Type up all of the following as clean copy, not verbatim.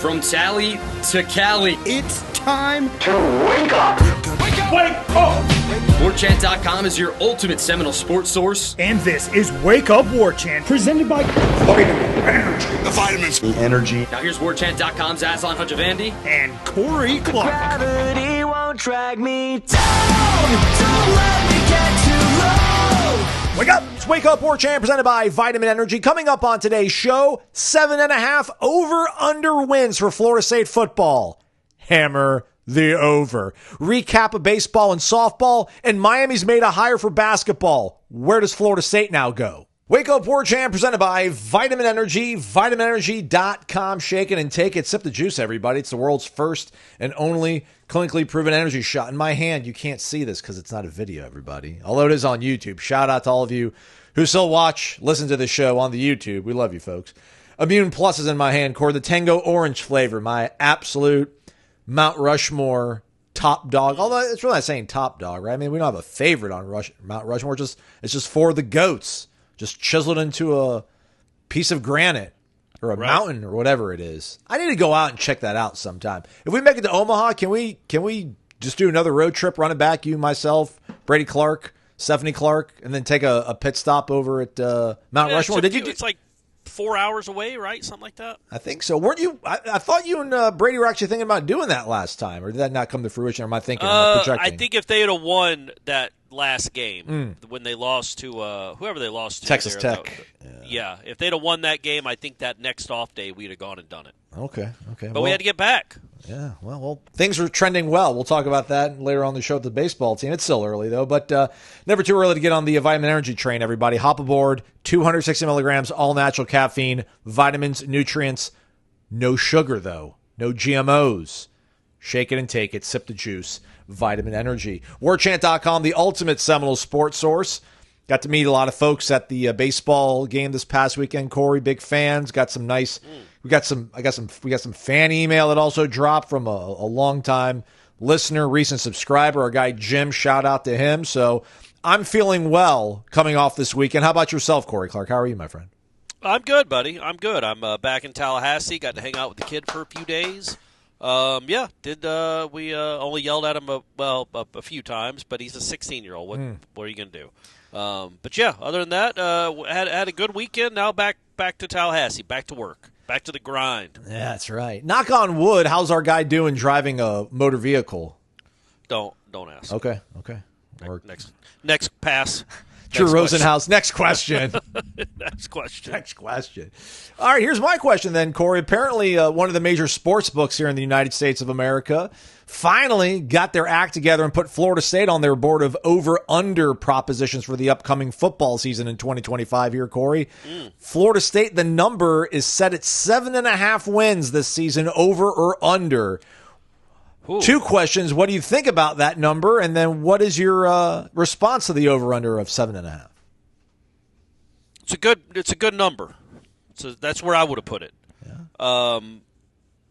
From Tally to Cali, It's time to wake up. Wake up! Warchant.com is your ultimate Seminole sports source. And this is Wake Up Warchant, presented by Vitamin Energy. The vitamins. The energy. Now here's Warchant.com's Aslan Hajavandi and Corey Clark. Gravity won't drag me down. Don't let me get too low. Wake up! It's Wake Up Warchant presented by Vitamin Energy. Coming up on today's show, 7.5 over-under wins for Florida State football. Hammer the over. Recap of baseball and softball, and Miami's made a hire for basketball. Where does Florida State now go? Wake Up Warchant presented by Vitamin Energy, vitaminenergy.com. Shake it and take it. Sip the juice, everybody. It's the world's first and only clinically proven energy shot. In my hand, you can't see this because it's not a video, everybody. Although it is on YouTube. Shout out to all of you who still listen to the show on the YouTube. We love you, folks. Immune Plus is in my hand, Corey. The Tango Orange flavor, my absolute Mount Rushmore top dog. Although it's really not saying top dog, right? I mean, we don't have a favorite on Mount Rushmore. It's just for the goats. Just chiseled into a piece of granite or a mountain or whatever it is. I need to go out and check that out sometime. If we make it to Omaha, can we just do another road trip, run it back, you, myself, Brady Clark, Stephanie Clark, and then take a pit stop over at Mount Rushmore? It's like 4 hours away, right? Something like that. I think so. Weren't you? I thought you and Brady were actually thinking about doing that last time, or did that not come to fruition? Or am I thinking? Projecting? I think if they had won that last game when they lost to whoever they lost to, Texas Tech. Yeah, if they'd have won that game, I think that next off day we'd have gone and done it. Okay. But we had to get back. Yeah, well, things are trending well. We'll talk about that later on the show with the baseball team. It's still early, though, but never too early to get on the Vitamin Energy train, everybody. Hop aboard, 260 milligrams, all-natural caffeine, vitamins, nutrients, no sugar, though, no GMOs. Shake it and take it. Sip the juice. Vitamin Energy. Warchant.com, the ultimate Seminole sports source. Got to meet a lot of folks at the baseball game this past weekend. Corey, big fans. Got some nice. We got some fan email that also dropped from a longtime listener, recent subscriber, our guy Jim. Shout out to him. So I'm feeling well coming off this weekend. How about yourself, Corey Clark? How are you, my friend? I'm good, buddy. I'm good. I'm back in Tallahassee. Got to hang out with the kid for a few days. We only yelled at him a few times, but he's a 16-year-old. What are you going to do? But yeah, other than that, had a good weekend. Now back to Tallahassee, back to work, back to the grind. Yeah, that's right. Knock on wood. How's our guy doing driving a motor vehicle? Don't ask. Okay. Next pass. Drew Rosenhaus. Next question. Next question. All right, here's my question then, Corey. Apparently, one of the major sports books here in the United States of America finally got their act together and put Florida State on their board of over-under propositions for the upcoming football season in 2025 here, Corey. Florida State, the number is set at 7.5 wins this season, over or under. Ooh. 2 questions. What do you think about that number? And then what is your response to the over-under of 7.5? It's a good number. So that's where I would have put it. Yeah.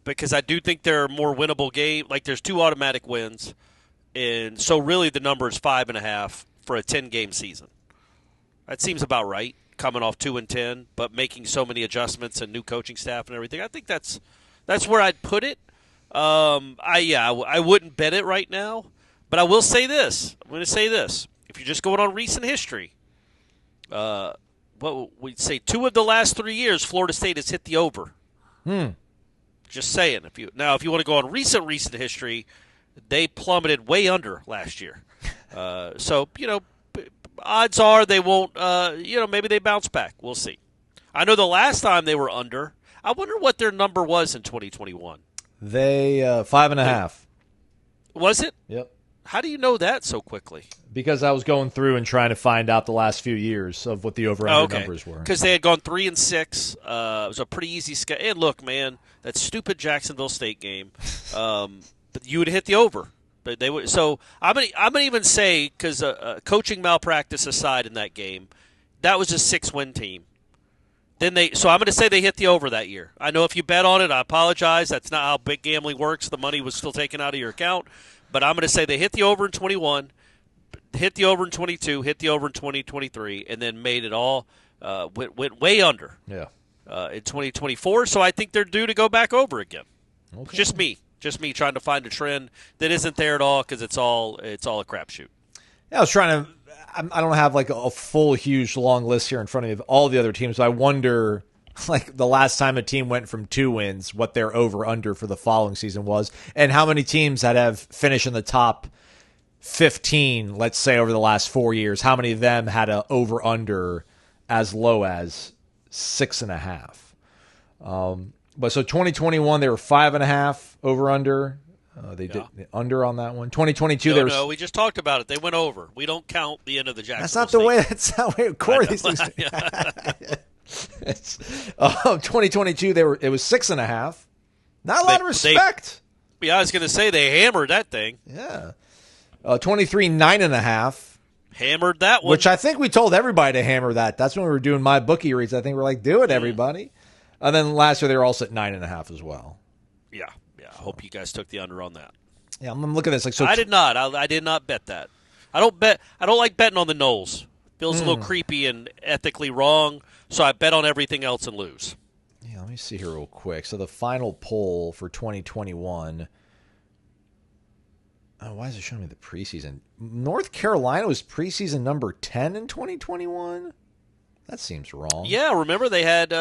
Because I do think there are more winnable games. Like there's 2 automatic wins. And so really the number is 5.5 for a 10-game season. That seems about right, coming off 2-10, but making so many adjustments and new coaching staff and everything. I think that's where I'd put it. I wouldn't bet it right now, but I will say this. I'm going to say this. If you're just going on recent history, we'd say 2 of the last 3 years, Florida State has hit the over. Just saying. If you want to go on recent history, they plummeted way under last year. So odds are they won't. Maybe they bounce back. We'll see. I know the last time they were under. I wonder what their number was in 2021. They 5.5. Was it? Yep. How do you know that so quickly? Because I was going through and trying to find out the last few years of what the over-under numbers were. Because they had gone 3-6. It was a pretty easy schedule. And look, man, that stupid Jacksonville State game. But you would hit the over. But they would. So I'm gonna even say, because coaching malpractice aside in that game, that was a 6-win team. So I'm going to say they hit the over that year. I know if you bet on it, I apologize. That's not how big gambling works. The money was still taken out of your account. But I'm going to say they hit the over in 21, hit the over in 22, hit the over in 2023, and then made it all went way under. Yeah. In 2024. So I think they're due to go back over again. Okay. Just me trying to find a trend that isn't there at all because it's all a crapshoot. Yeah, I was trying to. I don't have like a full, huge, long list here in front of me of all the other teams. But I wonder, like the last time a team went from 2 wins, what their over/under for the following season was, and how many teams that have finished in the top 15, let's say over the last 4 years, how many of them had a over/under as low as 6.5? But so 2021, they were 5.5 over/under. They did under on that one. 2022, no, we just talked about it. They went over. We don't count the end of the Jacksonville. That's not the way. That's not the way. Corey, these things. 2022, it was 6.5. Not a lot of respect. I was going to say they hammered that thing. Yeah. 23, 9.5. Hammered that one. Which I think we told everybody to hammer that. That's when we were doing my bookie reads. I think we're like, do it, everybody. And then last year they were also at 9.5 as well. Yeah. I hope you guys took the under on that. Yeah, I'm looking at this like so. I did not. I did not bet that. I don't like betting on the Noles. Feels a little creepy and ethically wrong. So I bet on everything else and lose. Yeah, let me see here real quick. So the final poll for 2021. Oh, why is it showing me the preseason? North Carolina was preseason number 10 in 2021. That seems wrong. Yeah, remember they had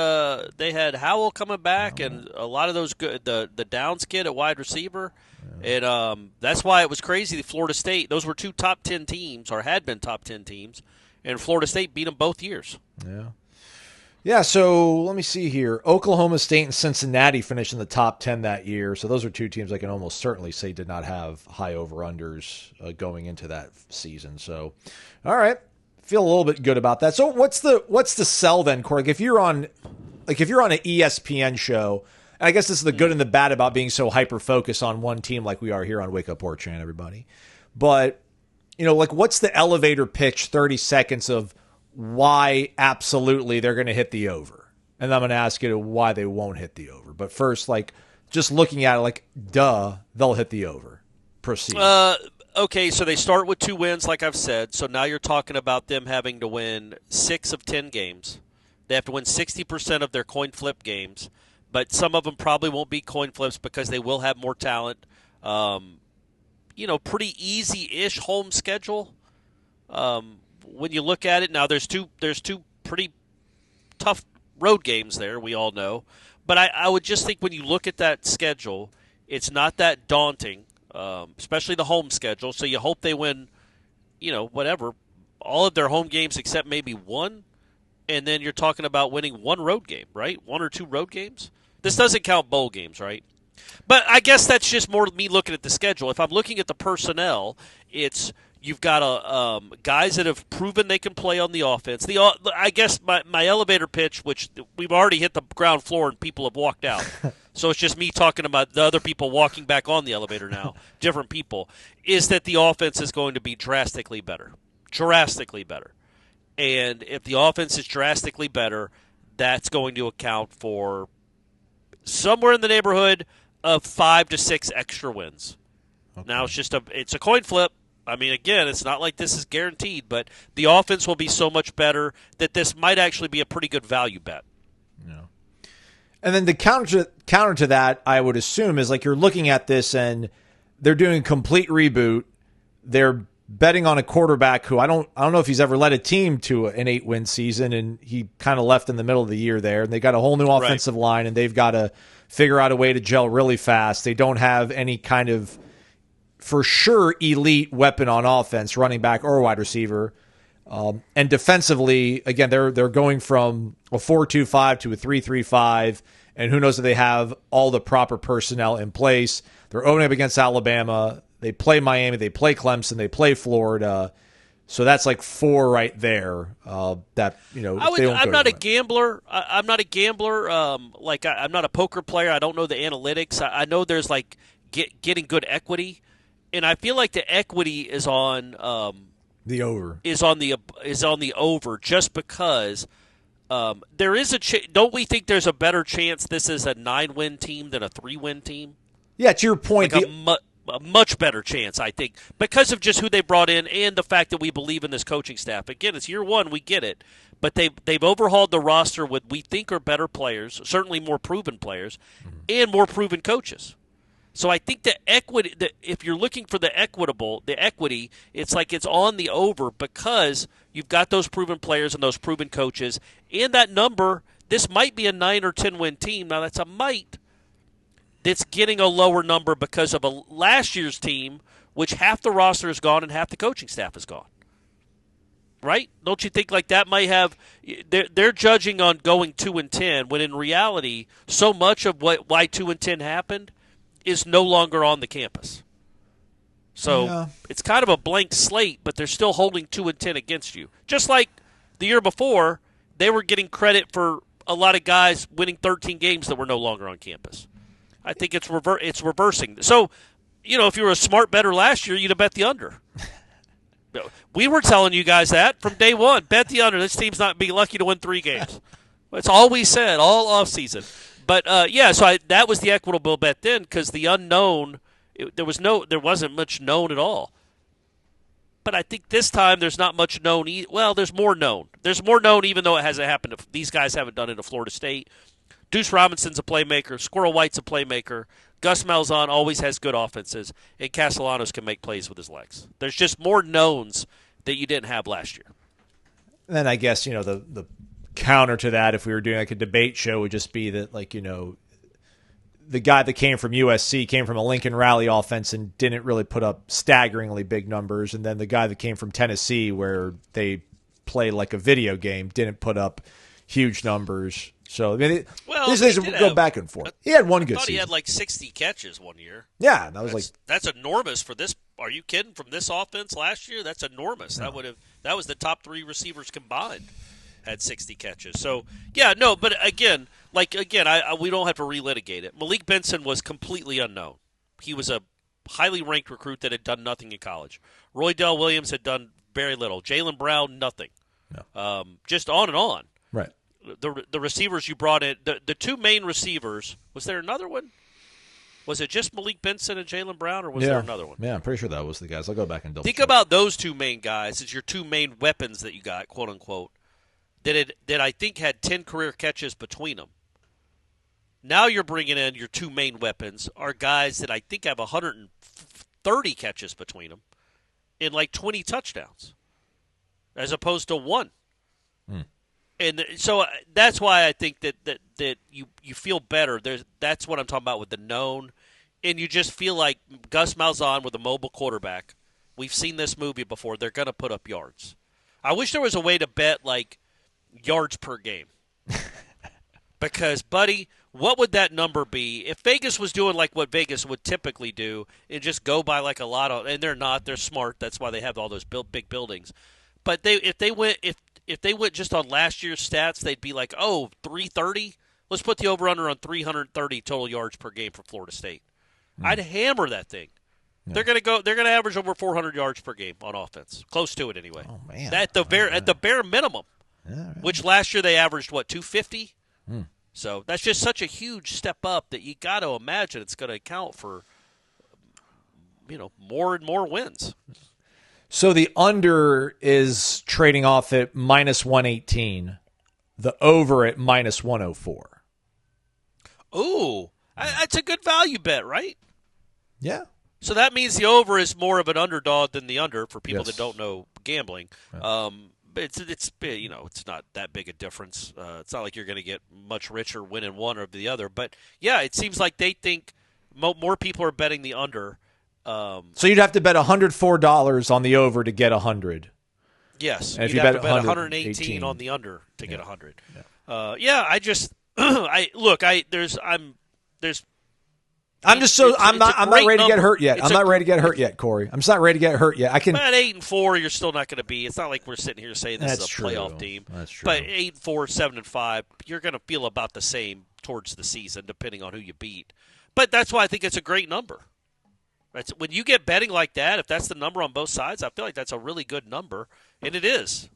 Howell coming back and a lot of those good the Downs kid at wide receiver, and that's why it was crazy. The Florida State, those were 2 top 10 teams or had been top 10 teams, and Florida State beat them both years. Yeah. So let me see here. Oklahoma State and Cincinnati finished in the top 10 that year. So those are 2 teams I can almost certainly say did not have high over-unders going into that season. So, all right. Feel a little bit good about that. So what's the sell then, Corey? If you're on an ESPN show, and I guess this is the good and the bad about being so hyper focused on one team like we are here on Wake Up Warchant, everybody. But what's the elevator pitch? 30 seconds of why absolutely they're going to hit the over, and I'm going to ask you why they won't hit the over. But first, just looking at it, they'll hit the over. Proceed. Okay, so they start with 2 wins, like I've said. So now you're talking about them having to win 6 of 10 games. They have to win 60% of their coin flip games, but some of them probably won't be coin flips because they will have more talent. Pretty easy-ish home schedule. When you look at it, now there's two pretty tough road games there, we all know. But I would just think when you look at that schedule, it's not that daunting. Especially the home schedule. So you hope they win, all of their home games except maybe one. And then you're talking about winning 1 road game, right? 1 or 2 road games. This doesn't count bowl games, right? But I guess that's just more me looking at the schedule. If I'm looking at the personnel, it's you've got guys that have proven they can play on the offense. I guess my elevator pitch, which we've already hit the ground floor and people have walked out. So it's just me talking about the other people walking back on the elevator now, different people, is that the offense is going to be drastically better. Drastically better. And if the offense is drastically better, that's going to account for somewhere in the neighborhood of 5 to 6 extra wins. Okay. Now it's a coin flip. I mean, again, it's not like this is guaranteed, but the offense will be so much better that this might actually be a pretty good value bet. Yeah. And then the counter to that, I would assume, is you're looking at this and they're doing a complete reboot. They're betting on a quarterback who I don't know if he's ever led a team to an 8-win season, and he kind of left in the middle of the year there. And they got a whole new offensive line, and they've got to figure out a way to gel really fast. They don't have any kind of, for sure, elite weapon on offense, running back or wide receiver. And defensively, again, they're going from a 4-2-5 to a 3-3-5, and who knows if they have all the proper personnel in place. They're opening up against Alabama. They play Miami. They play Clemson. They play Florida. So that's 4 right there. I'm not a gambler. I'm not a gambler. I'm not a poker player. I don't know the analytics. I know there's getting good equity, and I feel like the equity is on. The over is on the over just because there is a don't we think there's a better chance this is a 9-win team than a 3-win team? Yeah, to your point, a much better chance, I think, because of just who they brought in and the fact that we believe in this coaching staff. Again, it's year one, we get it. But they've overhauled the roster with we think are better players, certainly more proven players, and more proven coaches. So I think the equity, if you're looking for the equity, it's like it's on the over because you've got those proven players and those proven coaches. And that number, this might be a 9 or 10 win team. Now that's a might that's getting a lower number because of a last year's team, which half the roster is gone and half the coaching staff is gone. Right? Don't you think like that might have they're judging on going 2-10 when in reality so much of why 2-10 happened is no longer on the campus. So it's kind of a blank slate, but they're still holding 2-10 against you. Just like the year before, they were getting credit for a lot of guys winning 13 games that were no longer on campus. I think it's reversing. So, if you were a smart bettor last year, you'd have bet the under. We were telling you guys that from day one. Bet the under. This team's not being lucky to win 3 games. That's all we said all offseason. But, so that was the equitable bet then because the unknown, there wasn't much known at all. But I think this time there's not much known. Well, there's more known. There's more known even though it hasn't happened. These guys haven't done it at Florida State. Deuce Robinson's a playmaker. Squirrel White's a playmaker. Gus Malzahn always has good offenses. And Castellanos can make plays with his legs. There's just more knowns that you didn't have last year. And then I guess, the counter to that, if we were doing like a debate show, would just be that, the guy that came from USC came from a Lincoln Riley offense and didn't really put up staggeringly big numbers. And then the guy that came from Tennessee, where they play like a video game, didn't put up huge numbers. So, these things go back and forth. He had one good season. He had like 60 catches one year. Yeah, that's enormous for this. Are you kidding? From this offense last year, that's enormous. No. That was the top 3 receivers combined had 60 catches. So, but again, we don't have to relitigate it. Malik Benson was completely unknown. He was a highly ranked recruit that had done nothing in college. Roy Dell Williams had done very little. Jaylen Brown, nothing. No. Just on and on. Right. The receivers you brought in, the 2 main receivers, was there another one? Was it just Malik Benson and Jaylen Brown, or was there another one? Yeah, I'm pretty sure that was the guys. I'll go back and double check. Think about those 2 main guys as your 2 main weapons that you got, quote unquote, that I think had 10 career catches between them. Now you're bringing in your 2 main weapons are guys that I think have 130 catches between them and like 20 touchdowns, as opposed to 1. And so that's why I think that you feel better. That's what I'm talking about with the known. And you just feel like Gus Malzahn with a mobile quarterback. We've seen this movie before. They're going to put up yards. I wish there was a way to bet, like, yards per game. Because, buddy, what would that number be? If Vegas was doing like what Vegas would typically do and just go by like a lot of – and they're not. They're smart. That's why they have all those big buildings. But if they went just on last year's stats, they'd be like, 330? Let's put the over-under on 330 total yards per game for Florida State. I'd hammer that thing. Yeah. They're going to average over 400 yards per game on offense. Close to it anyway. Oh, man. At the bare minimum, right. Which last year they averaged, 250? So that's just such a huge step up that you got to imagine it's going to account for, more and more wins. So the under is trading off at -118, the over at -104. Ooh, that's a good value bet, right? Yeah. So that means the over is more of an underdog than the under for people that don't know gambling. Yeah. But it's not that big a difference. It's not like you're going to get much richer winning one or the other. But yeah, it seems like they think more people are betting the under. So you'd have to bet $104 on the over to get 100. Yes, and if you'd you have bet to bet 118 on the under to get 100. Yeah. I just I'm not ready to get hurt yet. I'm not ready to get hurt yet, Corey. I'm just not ready to get hurt yet. I can. At 8-4, you're still not going to be. It's not like we're sitting here saying this is a playoff team. That's true. But 8-4, 7-5, you're going to feel about the same towards the season, depending on who you beat. But that's why I think it's a great number. When you get betting like that, if that's the number on both sides, I feel like that's a really good number, and it is.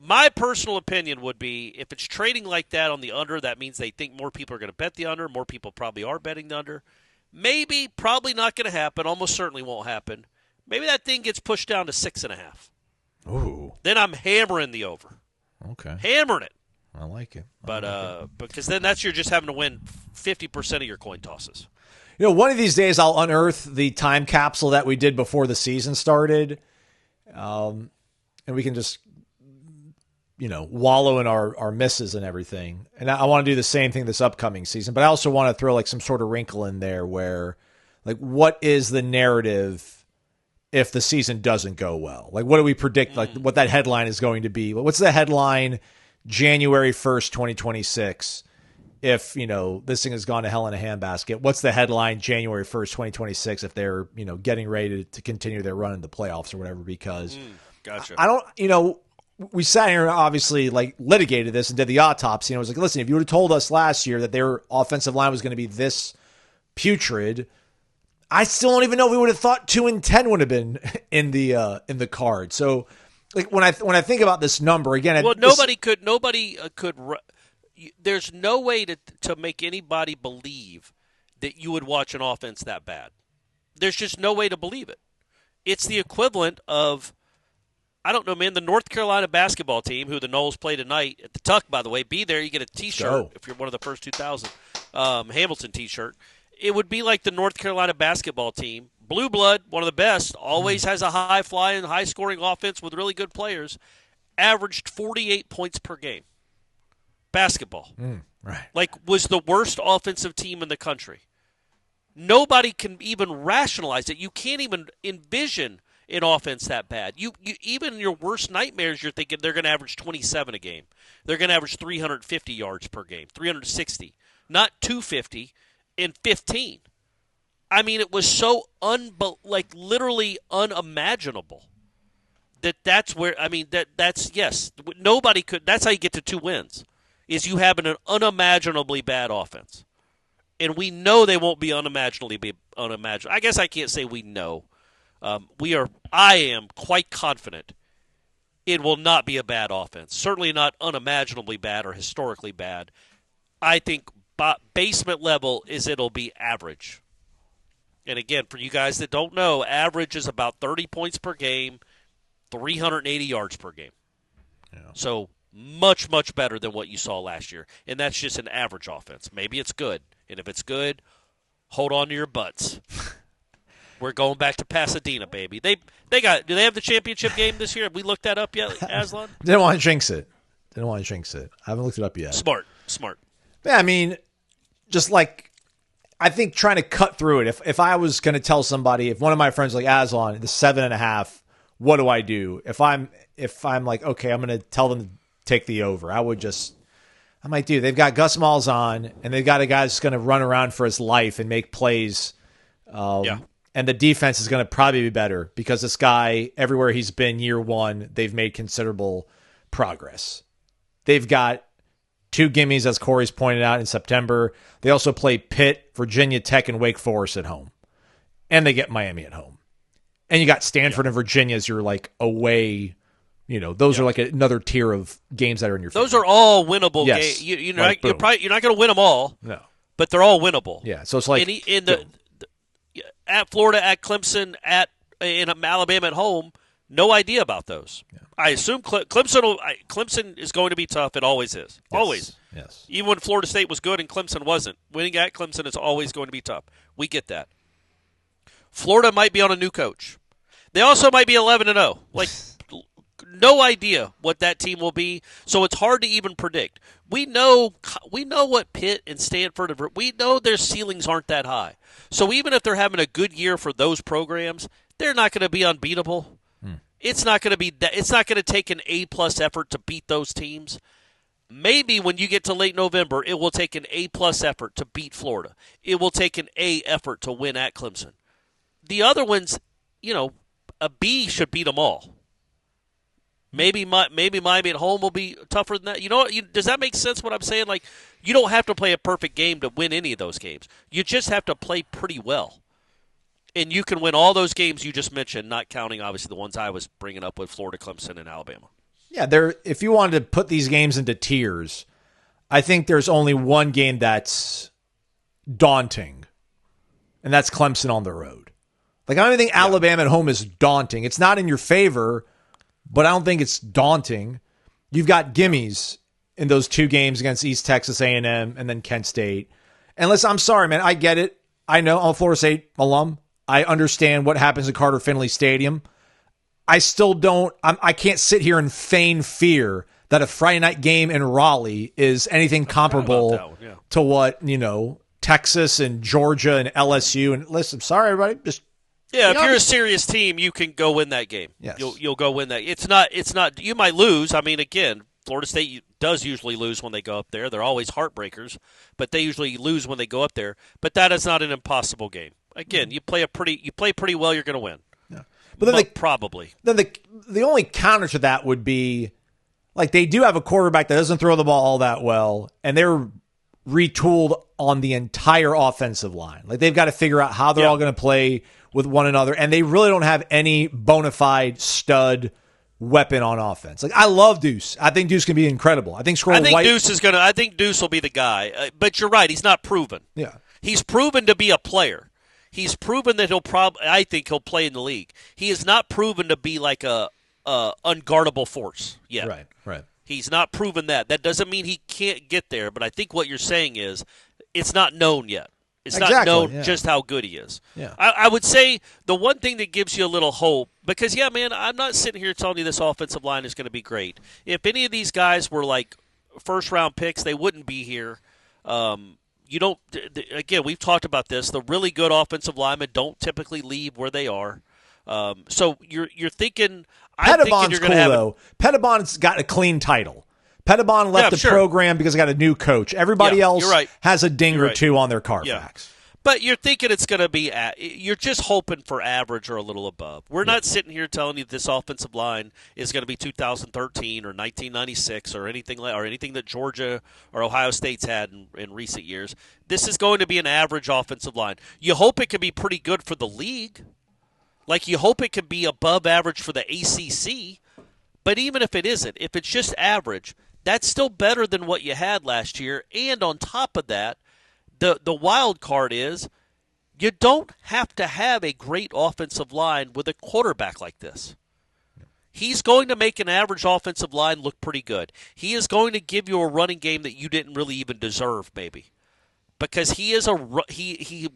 My personal opinion would be if it's trading like that on the under, that means they think more people are going to bet the under. More people probably are betting the under. Maybe, probably not going to happen. Almost certainly won't happen. Maybe that thing gets pushed down to 6.5. Ooh. Then I'm hammering the over. Okay. Hammering it. I like it. Because then you're just having to win 50% of your coin tosses. One of these days I'll unearth the time capsule that we did before the season started. And we can just, wallow in our misses and everything. And I want to do the same thing this upcoming season, but I also want to throw like some sort of wrinkle in there where like, what is the narrative if the season doesn't go well? Like, what do we predict? Like what that headline is going to be? What's the headline January 1st, 2026? If, this thing has gone to hell in a handbasket, what's the headline January 1st, 2026, if they're, getting ready to continue their run in the playoffs or whatever? Because gotcha. I don't, we sat here and obviously like litigated this and did the autopsy. And I was like, listen, if you would have told us last year that their offensive line was going to be this putrid, I still don't even know if we would have thought 2-10 would have been in the card. So like when I think about this number again, nobody could. There's no way to make anybody believe that you would watch an offense that bad. There's just no way to believe it. It's the equivalent of, I don't know, man, the North Carolina basketball team, who the Noles play tonight at the Tuck, by the way. Be there. You get a T-shirt if you're one of the first 2,000. Hamilton T-shirt. It would be like the North Carolina basketball team. Blue blood, one of the best, always has a high-flying, high-scoring offense with really good players, averaged 48 points per game. Basketball. Right. Like, was the worst offensive team in the country. Nobody can even rationalize it. You can't even envision an offense that bad. You even in your worst nightmares, you're thinking they're going to average 27 a game. They're going to average 350 yards per game, 360, not 250 and 15. I mean, it was so literally unimaginable that's where, I mean, that's yes, nobody could. That's how you get to 2 wins. Is you have an unimaginably bad offense. And we know they won't be unimaginably unimaginable. I guess I can't say we know. I am quite confident it will not be a bad offense. Certainly not unimaginably bad or historically bad. I think basement level is it'll be average. And again, for you guys that don't know, average is about 30 points per game, 380 yards per game. Yeah. So much, much better than what you saw last year. And that's just an average offense. Maybe it's good. And if it's good, hold on to your butts. We're going back to Pasadena, baby. Do they have the championship game this year? Have we looked that up yet, Aslan? Didn't want to jinx it. I haven't looked it up yet. Smart. Yeah, I mean, just like, I think trying to cut through it. If I was going to tell somebody, if one of my friends like Aslan, the 7.5, what do I do? If I'm like, okay, I'm going to tell them to take the over, I'm like, dude, they've got Gus Malzahn, and they've got a guy that's going to run around for his life and make plays. And the defense is going to probably be better because this guy, everywhere he's been year one, they've made considerable progress. They've got 2 gimmies, as Corey's pointed out, in September. They also play Pitt, Virginia Tech, and Wake Forest at home. And they get Miami at home. And you got Stanford and Virginia as your like away. Those are like another tier of games that are in your favor. Those are all winnable yes. games. You're not going to win them all. No. But they're all winnable. Yeah, so it's like at Florida, at Clemson, in Alabama at home, no idea about those. Yeah. I assume Clemson is going to be tough. It always is. Yes. Always. Yes. Even when Florida State was good and Clemson wasn't. Winning at Clemson is always going to be tough. We get that. Florida might be on a new coach. They also might be 11-0. Like, no idea what that team will be, so it's hard to even predict. We know what Pitt and Stanford, we know their ceilings aren't that high. So even if they're having a good year for those programs, they're not going to be unbeatable. It's not going to take an A+ effort to beat those teams. Maybe when you get to late November, it will take an A+ effort to beat Florida. It will take an A effort to win at Clemson. The other ones, a B should beat them all. Maybe Miami at home will be tougher than that. Does that make sense what I'm saying? Like, you don't have to play a perfect game to win any of those games. You just have to play pretty well. And you can win all those games you just mentioned, not counting, obviously, the ones I was bringing up with Florida, Clemson, and Alabama. Yeah, if you wanted to put these games into tiers, I think there's only one game that's daunting, and that's Clemson on the road. Like, I don't think Alabama at home is daunting. It's not in your favor, but I don't think it's daunting. You've got gimmies in those 2 games against East Texas A&M and then Kent State. And listen, I'm sorry, man. I get it. I know I'm a Florida State alum. I understand what happens at Carter Finley Stadium. I still don't. I can't sit here and feign fear that a Friday night game in Raleigh is anything comparable to what, Texas and Georgia and LSU. And listen, I'm sorry, everybody. Just if you're a serious team, you can go win that game. Yes. You'll go win that. It's not. You might lose. I mean, again, Florida State does usually lose when they go up there. They're always heartbreakers, but they usually lose when they go up there. But that is not an impossible game. Again, you play pretty well, you're going to win. Yeah. But then probably. Then the only counter to that would be, like, they do have a quarterback that doesn't throw the ball all that well, and they're retooled on the entire offensive line. Like, they've got to figure out how they're all going to play with one another, and they really don't have any bona fide stud weapon on offense. Like, I love Deuce. I think Deuce can be incredible. I think Deuce will be the guy. But you're right, he's not proven. Yeah. He's proven to be a player. He's proven that I think he'll play in the league. He is not proven to be like a unguardable force yet. Right. He's not proven that. That doesn't mean he can't get there, but I think what you're saying is it's not known yet. It's not known just how good he is. Yeah. I would say the one thing that gives you a little hope, because, man, I'm not sitting here telling you this offensive line is going to be great. If any of these guys were like first-round picks, they wouldn't be here. Again, we've talked about this. The really good offensive linemen don't typically leave where they are. So you're thinking – Pettibon's cool, though. Pettibon's got a clean title. Pettibon left the program because he got a new coach. Everybody else has a ding or two on their Carfax. But you're thinking it's going to be – you're just hoping for average or a little above. We're not sitting here telling you this offensive line is going to be 2013 or 1996 or anything that Georgia or Ohio State's had in recent years. This is going to be an average offensive line. You hope it can be pretty good for the league. Like, you hope it can be above average for the ACC. But even if it isn't, if it's just average, that's still better than what you had last year. And on top of that, the wild card is you don't have to have a great offensive line with a quarterback like this. He's going to make an average offensive line look pretty good. He is going to give you a running game that you didn't really even deserve, maybe. Because he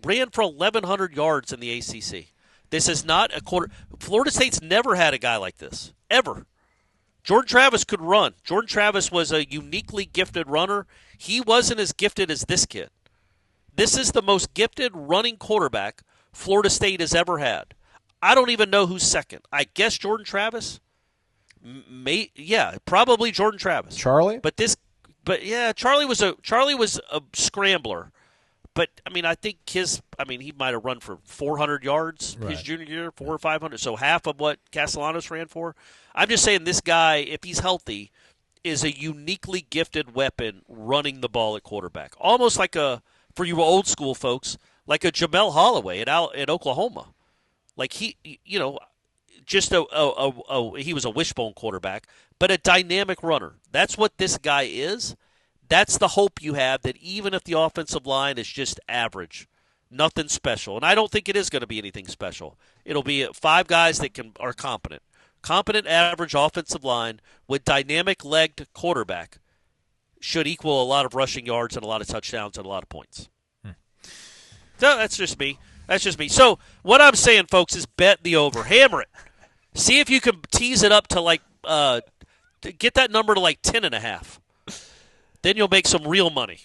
ran for 1,100 yards in the ACC. This is not a quarter. Florida State's never had a guy like this, ever. Jordan Travis could run. Jordan Travis was a uniquely gifted runner. He wasn't as gifted as this kid. This is the most gifted running quarterback Florida State has ever had. I don't even know who's second. I guess Jordan Travis. Probably Jordan Travis. Charlie? Charlie was a scrambler. But, I think he might have run for 400 yards his junior year, 400 or 500, so half of what Castellanos ran for. I'm just saying this guy, if he's healthy, is a uniquely gifted weapon running the ball at quarterback. Almost like for you old school folks, like a Jamel Holloway at Oklahoma. Like he was a wishbone quarterback, but a dynamic runner. That's what this guy is. That's the hope you have, that even if the offensive line is just average, nothing special, and I don't think it is going to be anything special. It'll be 5 guys that are competent. Competent average offensive line with dynamic-legged quarterback should equal a lot of rushing yards and a lot of touchdowns and a lot of points. So that's just me. So what I'm saying, folks, is bet the over. Hammer it. See if you can tease it up to to get that number to 10.5. Then you'll make some real money.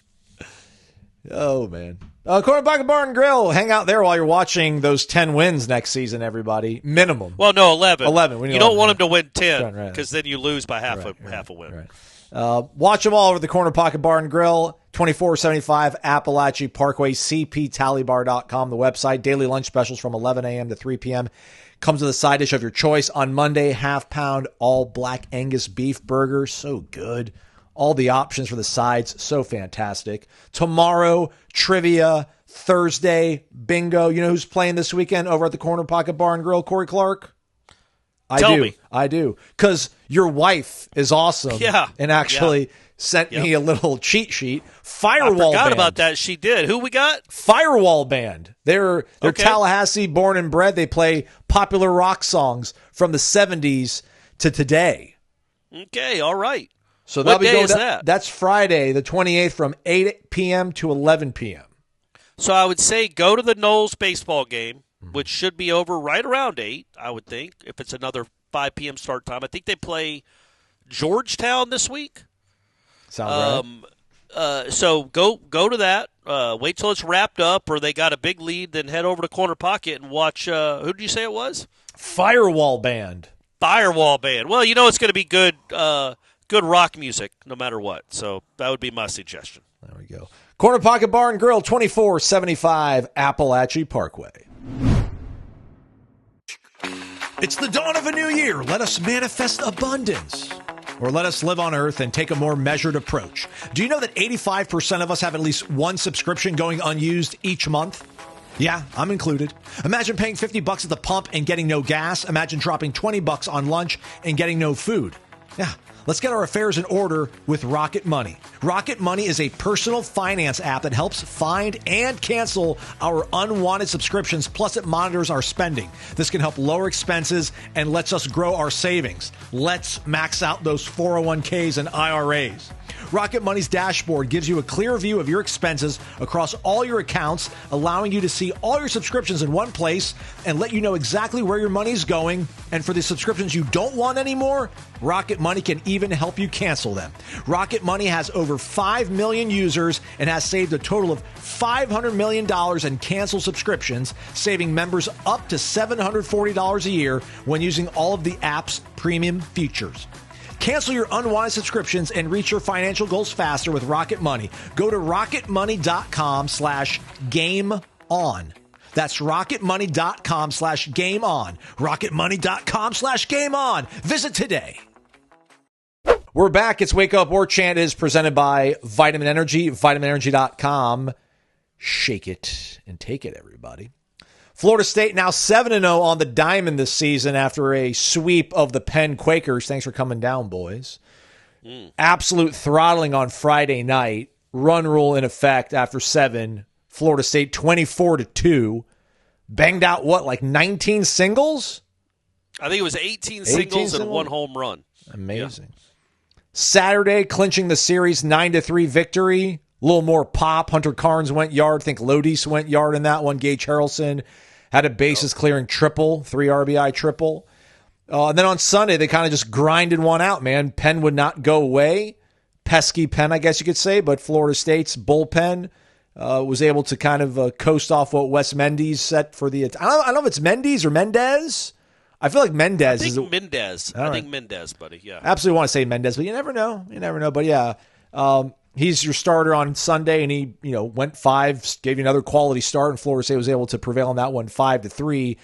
Oh, man. Corner Pocket Bar and Grill. Hang out there while you're watching those 10 wins next season, everybody. Minimum. Well, no, 11. 11. You don't want them to win 10 because then you lose by half a win. Right. Watch them all over the Corner Pocket Bar and Grill, 2475 Appalachia Parkway, cptallybar.com, the website. Daily lunch specials from 11 a.m. to 3 p.m. Comes with a side dish of your choice. On Monday, half-pound all black Angus beef burger. So good. All the options for the sides, so fantastic. Tomorrow, trivia. Thursday, bingo. You know who's playing this weekend over at the Corner Pocket Bar and Grill? Corey Clark? I do. Because your wife is awesome. Yeah. And actually sent me a little cheat sheet. Firewall I forgot Band. about that. She did. Who we got? Firewall Band. They're Okay. Tallahassee born and bred. They play popular rock songs from the 70s to today. Okay, all right. So What day is that? That's Friday, the 28th, from 8 p.m. to 11 p.m. So I would say go to the Noles baseball game, which should be over right around 8, I would think, if it's another 5 p.m. start time. I think they play Georgetown this week. Sound right? So go to that. Wait till it's wrapped up, or they got a big lead, then head over to Corner Pocket and watch. Who did you say it was? Firewall Band. Firewall Band. Well, you know it's going to be good rock music no matter what. So that would be my suggestion. There we go. Corner Pocket Bar and Grill, 2475 Appalachie Parkway. It's the dawn of a new year. Let us manifest abundance. Or let us live on Earth and take a more measured approach. Do you know that 85% of us have at least one subscription going unused each month? Yeah, I'm included. Imagine paying $50 at the pump and getting no gas. Imagine dropping $20 on lunch and getting no food. Yeah. Let's get our affairs in order with Rocket Money. Rocket Money is a personal finance app that helps find and cancel our unwanted subscriptions, plus it monitors our spending. This can help lower expenses and lets us grow our savings. Let's max out those 401ks and IRAs. Rocket Money's dashboard gives you a clear view of your expenses across all your accounts, allowing you to see all your subscriptions in one place and let you know exactly where your money is going. And for the subscriptions you don't want anymore, Rocket Money can even help you cancel them. Rocket Money has over 5 million users and has saved a total of $500 million in canceled subscriptions, saving members up to $740 a year when using all of the app's premium features. Cancel your unwanted subscriptions and reach your financial goals faster with Rocket Money. Go to rocketmoney.com/game-on. That's rocketmoney.com/game-on. rocketmoney.com/game-on. Visit today. We're back. It's Wake Up Warchant is presented by Vitamin Energy, vitaminenergy.com. Shake it and take it, everybody. Florida State now 7-0 on the diamond this season after a sweep of the Penn Quakers. Thanks for coming down, boys. Absolute throttling on Friday night. Run rule in effect after 7. Florida State 24-2. Banged out, like 19 singles? I think it was 18 singles and 1 home run. Amazing. Yeah. Saturday, clinching the series 9-3 victory. A little more pop. Hunter Carnes went yard. I think Lodis went yard in that one. Gage Harrelson had a bases clearing triple, 3 RBI triple. And then on Sunday, they kind of just grinded one out, man. Penn would not go away. Pesky Penn, I guess you could say, but Florida State's bullpen was able to kind of coast off what Wes Mendes set for the... I don't know if it's Mendes or Mendez. I feel like Mendez is... Mendez. I think Mendez, buddy, yeah. Absolutely want to say Mendez, but you never know. But yeah... he's your starter on Sunday, and he, went 5, gave you another quality start, and Florida State was able to prevail on that one 5-3.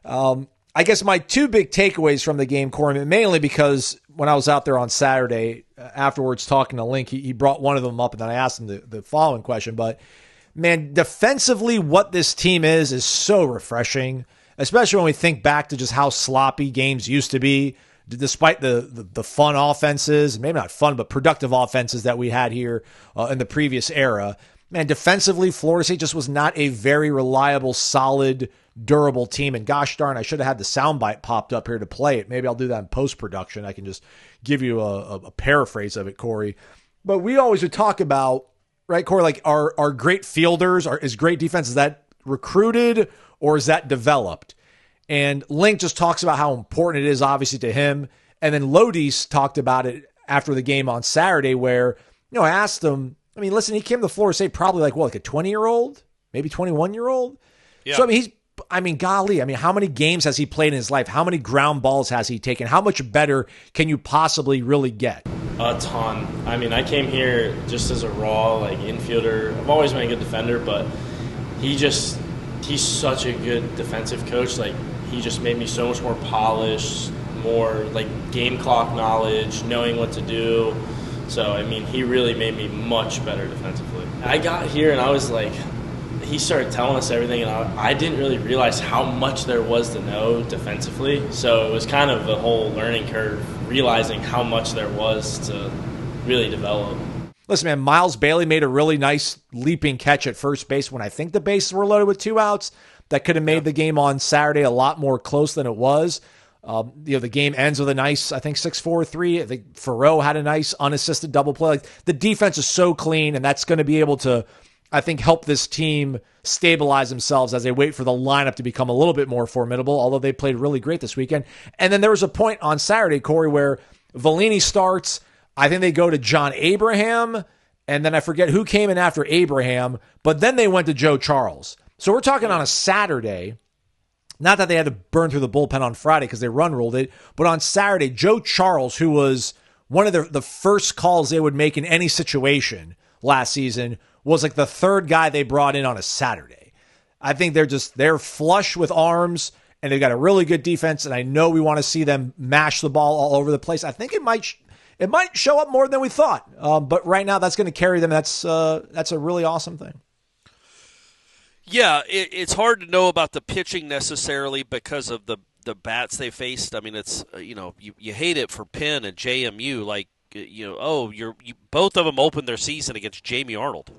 I guess my 2 big takeaways from the game, Corey, mainly because when I was out there on Saturday, afterwards talking to Link, he brought one of them up, and then I asked him the following question. But, man, defensively, what this team is so refreshing, especially when we think back to just how sloppy games used to be. Despite the fun offenses, maybe not fun, but productive offenses that we had here in the previous era, man, defensively, Florida State just was not a very reliable, solid, durable team. And gosh darn, I should have had the soundbite popped up here to play it. Maybe I'll do that in post-production. I can just give you a paraphrase of it, Corey. But we always would talk about, right, Corey, like our great fielders, is great defense, is that recruited or is that developed? And Link just talks about how important it is, obviously, to him. And then Lodis talked about it after the game on Saturday where, I asked him, listen, he came to Florida State probably like a 20-year-old, maybe 21-year-old? Yeah. So, golly, how many games has he played in his life? How many ground balls has he taken? How much better can you possibly really get? A ton. I came here just as a raw, infielder. I've always been a good defender, but he's such a good defensive coach. He just made me so much more polished, more game clock knowledge, knowing what to do. So, he really made me much better defensively. I got here and I was he started telling us everything, and I didn't really realize how much there was to know defensively. So it was kind of a whole learning curve, realizing how much there was to really develop. Listen, man, Miles Bailey made a really nice leaping catch at first base when I think the bases were loaded with 2 outs. That could have made the game on Saturday a lot more close than it was. The game ends with a nice, I think, 6-4-3. I think Farrow had a nice unassisted double play. Like, the defense is so clean, and that's going to be able to, I think, help this team stabilize themselves as they wait for the lineup to become a little bit more formidable, although they played really great this weekend. And then there was a point on Saturday, Corey, where Vellini starts. I think they go to John Abraham, and then I forget who came in after Abraham, but then they went to Joe Charles. So we're talking on a Saturday. Not that they had to burn through the bullpen on Friday because they run ruled it, but on Saturday, Joe Charles, who was one of the first calls they would make in any situation last season, was like the third guy they brought in on a Saturday. I think they're flush with arms, and they've got a really good defense, and I know we want to see them mash the ball all over the place. I think it might show up more than we thought, but right now that's going to carry them. That's a really awesome thing. Yeah, it's hard to know about the pitching necessarily because of the bats they faced. I mean, it's you hate it for Penn and JMU. Like both of them opened their season against Jamie Arnold.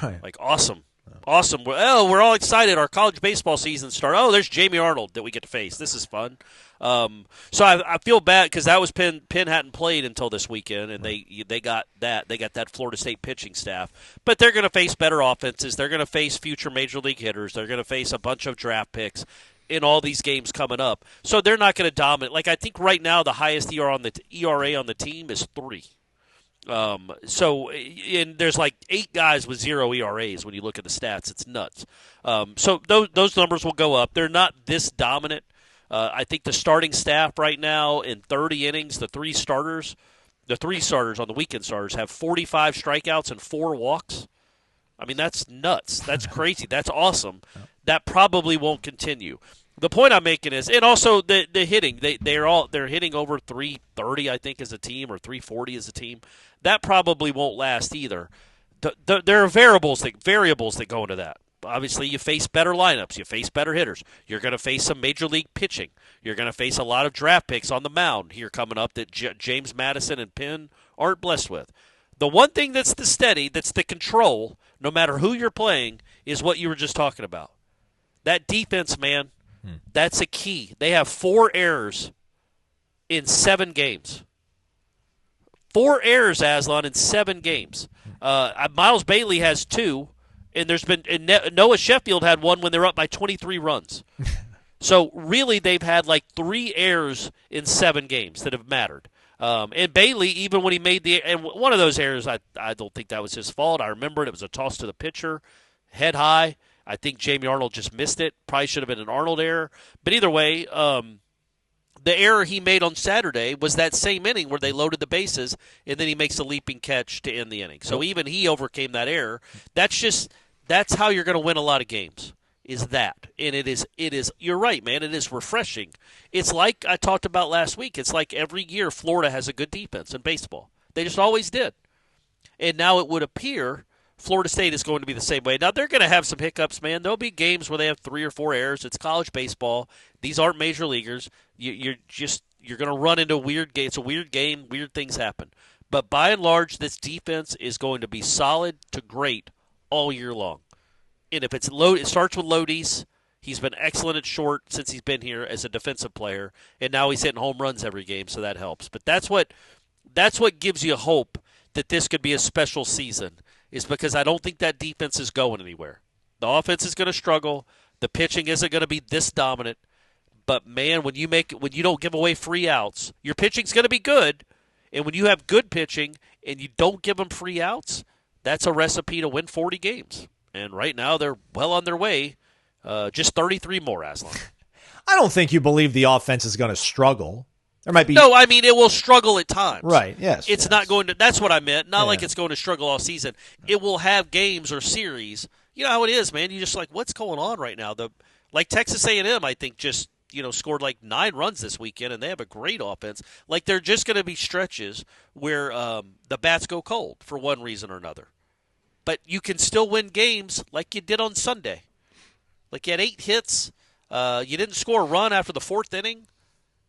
Right. Like awesome. We're all excited. Our college baseball season started. Oh, there's Jamie Arnold that we get to face. This is fun. So I feel bad because that was Penn. Penn hadn't played until this weekend, and they got that. They got that Florida State pitching staff. But they're going to face better offenses. They're going to face future major league hitters. They're going to face a bunch of draft picks in all these games coming up. So they're not going to dominate. Like, I think right now the highest ERA on the team is 3. And there's like 8 guys with 0 ERAs when you look at the stats. It's nuts. So those numbers will go up. They're not this dominant. I think the starting staff right now in 30 innings, the 3 starters on the weekend starters have 45 strikeouts and 4 walks. I mean, that's nuts. That's crazy. That's awesome. That probably won't continue. The point I'm making is, and also the hitting, they're hitting over 330, I think, as a team, or 340 as a team. That probably won't last either. There are variables that go into that. Obviously, you face better lineups. You face better hitters. You're going to face some major league pitching. You're going to face a lot of draft picks on the mound here coming up that James Madison and Penn aren't blessed with. The one thing that's the steady, that's the control, no matter who you're playing, is what you were just talking about. That defense, man, that's a key. They have 4 errors in 7 games. 4 errors, Aslan, in 7 games. Miles Bailey has 2. And Noah Sheffield had 1 when they're up by 23 runs. So really, they've had like 3 errors in 7 games that have mattered. And Bailey, even when he made and one of those errors, I don't think that was his fault. I remember it was a toss to the pitcher, head high. I think Jamie Arnold just missed it. Probably should have been an Arnold error. But either way, the error he made on Saturday was that same inning where they loaded the bases, and then he makes a leaping catch to end the inning. So even he overcame that error. That's how you're going to win a lot of games, is that. And it is. You're right, man. It is refreshing. It's like I talked about last week. It's like every year Florida has a good defense in baseball. They just always did. And now it would appear Florida State is going to be the same way. Now, they're going to have some hiccups, man. There'll be games where they have 3 or 4 errors. It's college baseball. These aren't major leaguers. You're going to run into a weird game. It's a weird game. Weird things happen. But by and large, this defense is going to be solid to great all year long. And if it starts with Lodi's. He's been excellent at short since he's been here as a defensive player, and now he's hitting home runs every game, so that helps. But that's what gives you hope that this could be a special season, is because I don't think that defense is going anywhere. The offense is going to struggle. The pitching isn't going to be this dominant. But man, when you don't give away free outs, your pitching's going to be good. And when you have good pitching and you don't give them free outs, that's a recipe to win 40 games. And right now they're well on their way. Just 33 more, Aslan. I don't think you believe the offense is going to struggle. There might be. No, I mean, it will struggle at times. Right, yes. It's not going to. That's what I meant. Not like it's going to struggle all season. It will have games or series. You know how it is, man. You just like, what's going on right now? Like Texas A&M, I think, just scored like 9 runs this weekend, and they have a great offense. Like, they're just going to be stretches where the bats go cold for one reason or another. but you can still win games like you did on Sunday. Like you had 8 hits, you didn't score a run after the 4th inning,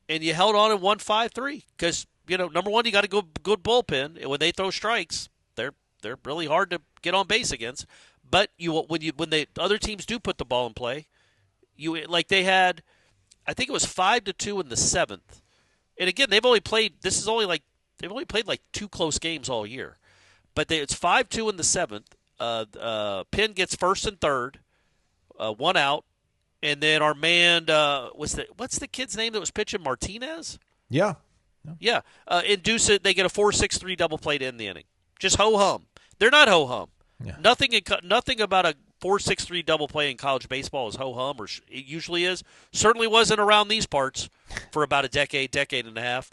and you held on and won 5-3. Because number one, you got a good bullpen, and when they throw strikes, they're really hard to get on base against. But when the other teams do put the ball in play, they had, I think it was 5-2 in the 7th. And again, they've only played 2 close games all year. But it's 5-2 in the 7th. Penn gets first and third, 1 out, and then our man what's the kid's name that was pitching? Martinez? Yeah. Yeah. Induce it. They get a 4-6-3 double play to end the inning. Just ho hum. They're not ho hum. Yeah. Nothing about a 4-6-3 double play in college baseball is ho hum, or it usually is. Certainly wasn't around these parts for about a decade and a half.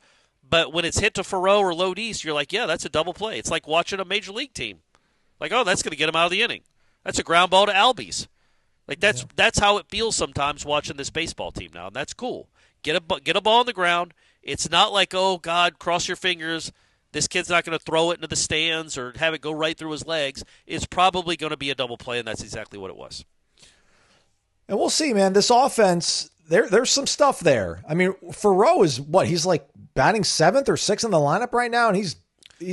But when it's hit to Faroe or Lodis, you're like, yeah, that's a double play. It's like watching a major league team. Like, oh, that's going to get them out of the inning. That's a ground ball to Albies. Like that's how it feels sometimes watching this baseball team now, and that's cool. Get a ball on the ground. It's not like, oh God, cross your fingers. This kid's not going to throw it into the stands or have it go right through his legs. It's probably going to be a double play, and that's exactly what it was. And we'll see, man. This offense, there's some stuff there. I mean, Faroe is what? He's like batting 7th or 6th in the lineup right now, and he's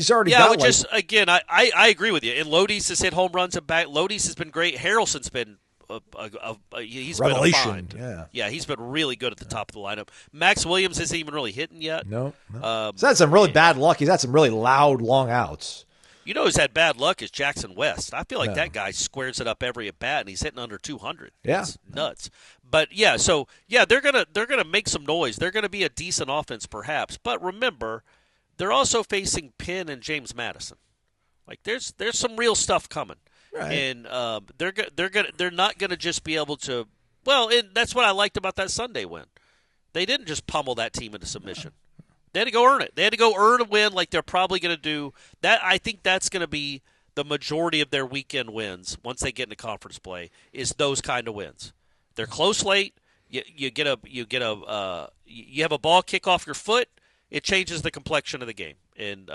already got like... just, again, I agree with you. And Lodis has hit home runs and back. Lodis has been great. Harrelson's been he's revelation. Been a find. Yeah, he's been really good at the top of the lineup. Max Williams isn't even really hitting yet. No. He's had some really bad luck. He's had some really loud, long outs. Who's had bad luck is Jackson West. I feel like that guy squares it up every at bat, and he's hitting under 200. Yeah, it's nuts. But they're gonna make some noise. They're gonna be a decent offense, perhaps. But remember, they're also facing Penn and James Madison. Like there's some real stuff coming. Right. And they're not going to just be able to. Well, and that's what I liked about that Sunday win. They didn't just pummel that team into submission. They had to go earn it. They had to go earn a win, like they're probably going to do. That I think that's going to be the majority of their weekend wins once they get into conference play. Is those kind of wins. They're close late. You have a ball kick off your foot. It changes the complexion of the game. And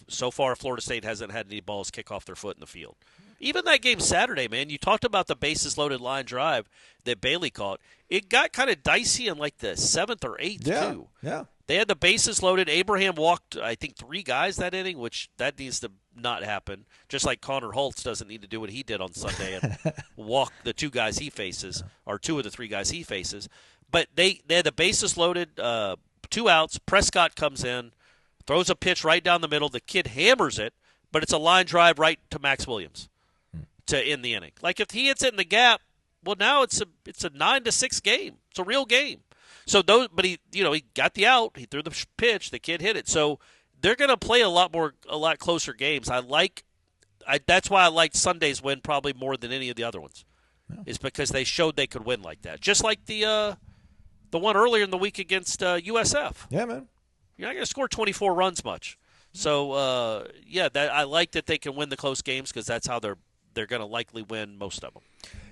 so far, Florida State hasn't had any balls kick off their foot in the field. Even that game Saturday, man, you talked about the bases-loaded line drive that Bailey caught. It got kind of dicey in like the 7th or 8th, too. Yeah. They had the bases loaded. Abraham walked, I think, 3 guys that inning, which that needs to not happen. Just like Connor Holtz doesn't need to do what he did on Sunday and walk the 2 guys he faces, or 2 of the 3 guys he faces. But they had the bases loaded, 2 outs. Prescott comes in, throws a pitch right down the middle. The kid hammers it, but it's a line drive right to Max Williams to end the inning. Like if he hits it in the gap, well, now it's a 9-6 game. It's a real game. So but he got the out. He threw the pitch. The kid hit it. So they're going to play a lot closer games. That's why I liked Sunday's win probably more than any of the other ones. Yeah. Is because they showed they could win like that. Just like the one earlier in the week against USF. Yeah, man. You're not going to score 24 runs much. So I like that they can win the close games because that's how they're going to likely win most of them.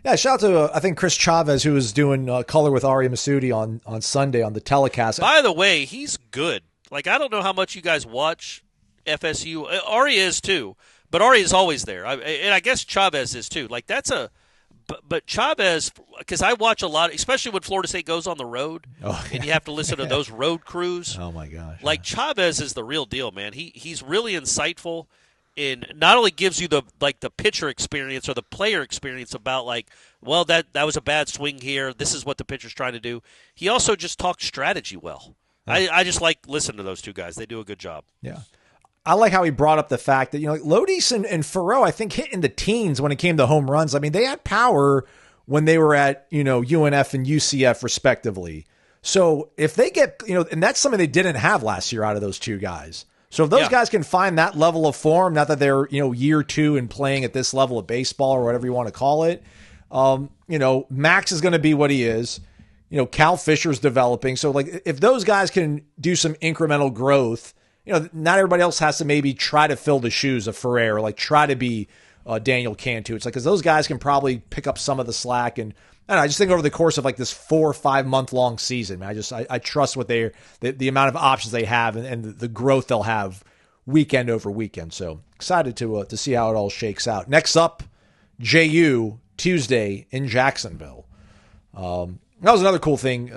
Yeah, shout out to, I think, Chris Chavez, who was doing color with Ari Masudi on Sunday on the telecast. By the way, he's good. Like, I don't know how much you guys watch FSU. Ari is, too. But Ari is always there. And I guess Chavez is, too. Like, that's a – but Chavez – because I watch a lot, especially when Florida State goes on the road, and you have to listen to those road crews. Oh, my gosh. Like, Chavez is the real deal, man. He's really insightful. And not only gives you the pitcher experience or the player experience about well, that was a bad swing here. This is what the pitcher's trying to do. He also just talks strategy well. Yeah. I just like listening to those 2 guys. They do a good job. Yeah. I like how he brought up the fact that, Lodis and Faroe, I think, hit in the teens when it came to home runs. I mean, they had power when they were at, UNF and UCF respectively. So if they get, and that's something they didn't have last year out of those 2 guys. So if those guys can find that level of form, not that they're, year 2 and playing at this level of baseball or whatever you want to call it, Max is going to be what he is. Cal Fisher's developing. So if those guys can do some incremental growth, not everybody else has to maybe try to fill the shoes of Ferrer or try to be Daniel Cantu. It's because those guys can probably pick up some of the slack. And I just think over the course of this 4 or 5 month long season, man, I trust what the amount of options they have and the growth they'll have weekend over weekend. So excited to see how it all shakes out. Next up, JU Tuesday in Jacksonville. That was another cool thing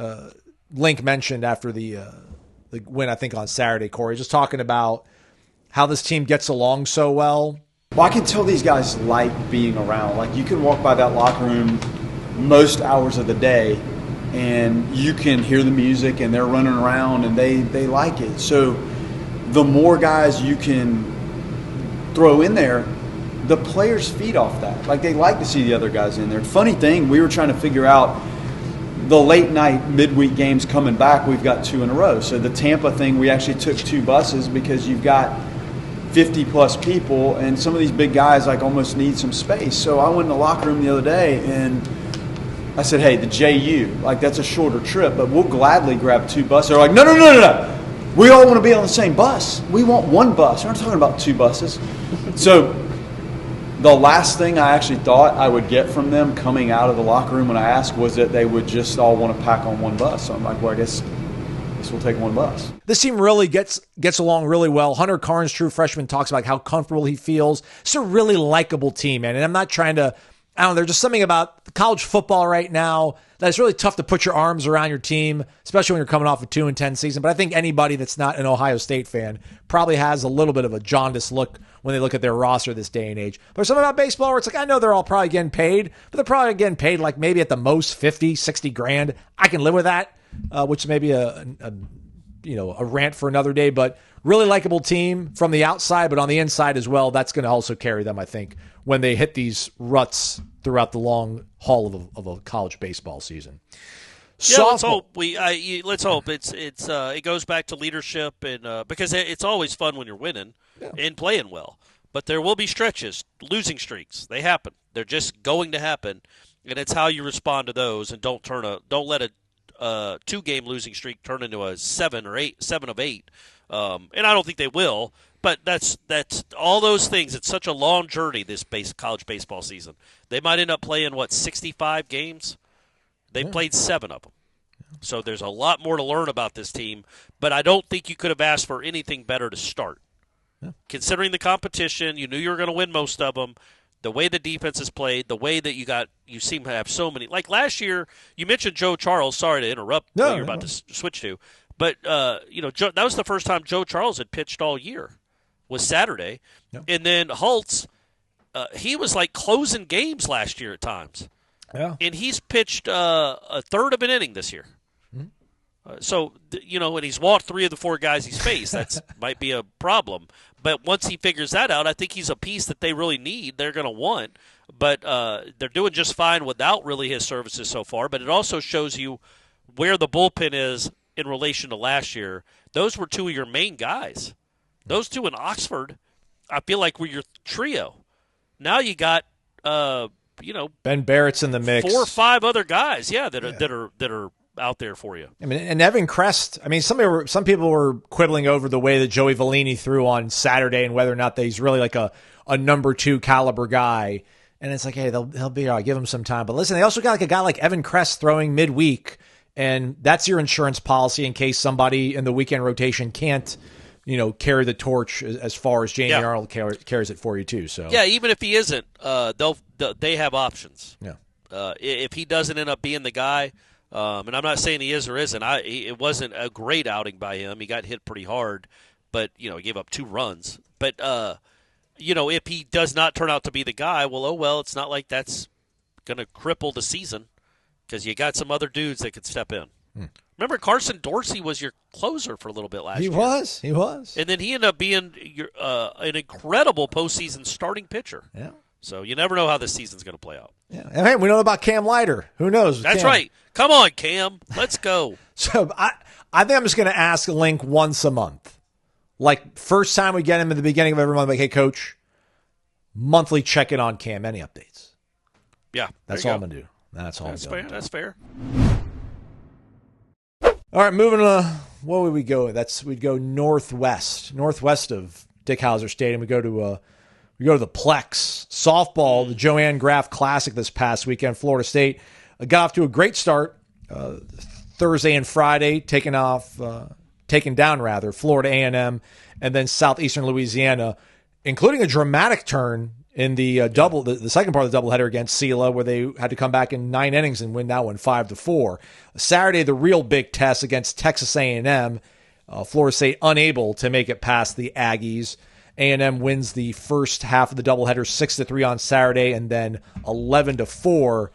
Link mentioned after the win, I think, on Saturday, Corey. Just talking about how this team gets along so well. Well, I can tell these guys like being around. Like, you can walk by that locker room most hours of the day, and you can hear the music, and they're running around, and they like it. So the more guys you can throw in there, the players feed off that. Like, they like to see the other guys in there. Funny thing, we were trying to figure out the late night midweek games coming back. We've got 2 in a row. So the Tampa thing, we actually took 2 buses because you've got 50 plus people, and some of these big guys like almost need some space. So I went in the locker room the other day and I said, hey, the JU, like, that's a shorter trip, but we'll gladly grab 2 buses. They're like, no. We all want to be on the same bus. We want 1 bus. We're not talking about 2 buses. So the last thing I actually thought I would get from them coming out of the locker room when I asked was that they would just all want to pack on 1 bus. So I'm like, well, I guess we'll take 1 bus. This team really gets along really well. Hunter Carnes, true freshman, talks about how comfortable he feels. It's a really likable team, man. And I'm not trying to, I don't know, there's just something about college football right now that it's really tough to put your arms around your team, especially when you're coming off a 2-10 season. But I think anybody that's not an Ohio State fan probably has a little bit of a jaundiced look when they look at their roster this day and age. But there's something about baseball where it's like, I know they're all probably getting paid, but they're probably getting paid like maybe at the most 50, 60 grand. I can live with that, which may be a rant for another day, but really likable team from the outside, but on the inside as well. That's going to also carry them, I think, when they hit these ruts throughout the long haul of a college baseball season. Yeah, let's hope let's hope it goes back to leadership, and because it's always fun when you're winning and playing well, but there will be stretches, losing streaks. They happen. They're just going to happen, and it's how you respond to those, and don't let a 2-game losing streak turn into a 7 of 8. And I don't think they will, but that's all those things. It's such a long journey, this college baseball season. They might end up playing 65 games. They played 7 of them. So there's a lot more to learn about this team, but I don't think you could have asked for anything better to start. Yeah. Considering the competition, you knew you were going to win most of them. The way the defense is played, the way that you seem to have so many. Like last year, you mentioned Joe Charles. Sorry to interrupt what you're about to switch to. But, that was the first time Joe Charles had pitched all year, was Saturday. Yep. And then Holtz, he was like closing games last year at times. Yeah. And he's pitched a third of an inning this year. Mm-hmm. And he's walked 3 of the 4 guys he's faced. That might be a problem. But once he figures that out, I think he's a piece that they really need, they're going to want. But they're doing just fine without really his services so far. But it also shows you where the bullpen is in relation to last year. Those were 2 of your main guys. Those 2 in Oxford, I feel like, were your trio. Now you got, Ben Barrett's in the mix. 4 or 5 other guys, that are out there for you. I mean, and Evan Crest. I mean, some people were quibbling over the way that Joey Vellini threw on Saturday and whether or not that he's really like a number 2 caliber guy. And it's like, hey, he'll be all right. Give him some time. But listen, they also got like a guy like Evan Crest throwing midweek, and that's your insurance policy in case somebody in the weekend rotation can't, carry the torch as far as Jamie Arnold carries it for you too. So even if he isn't, they have options. Yeah. If he doesn't end up being the guy, and I'm not saying he is or isn't. It wasn't a great outing by him. He got hit pretty hard, but he gave up 2 runs. But if he does not turn out to be the guy, it's not like that's going to cripple the season because you got some other dudes that could step in. Remember, Carson Dorsey was your closer for a little bit last year. He was. And then he ended up being an incredible postseason starting pitcher. Yeah. So you never know how this season's going to play out. Yeah. And hey, we know about Cam Leiter. Who knows? That's right. Come on, Cam. Let's go. So I think I'm just going to ask Link once a month. Like, first time we get him at the beginning of every month, like, hey, Coach, monthly check-in on Cam. Any updates? Yeah. That's all I'm going to do. That's all That's fair. That's fair. All right, moving on. Where would we go? We'd go northwest of Dick Howser Stadium. We go to the Plex softball, the Joanne Graff Classic this past weekend. Florida State got off to a great start Thursday and Friday, taking off taken down Florida A&M, and then Southeastern Louisiana, including a dramatic turn in the the second part of the doubleheader against Sela, where they had to come back in 9 innings and win that one 5-4. Saturday, the real big test against Texas A&M. Florida State unable to make it past the Aggies. A&M wins the first half of the doubleheader 6-3 on Saturday, and then 11-4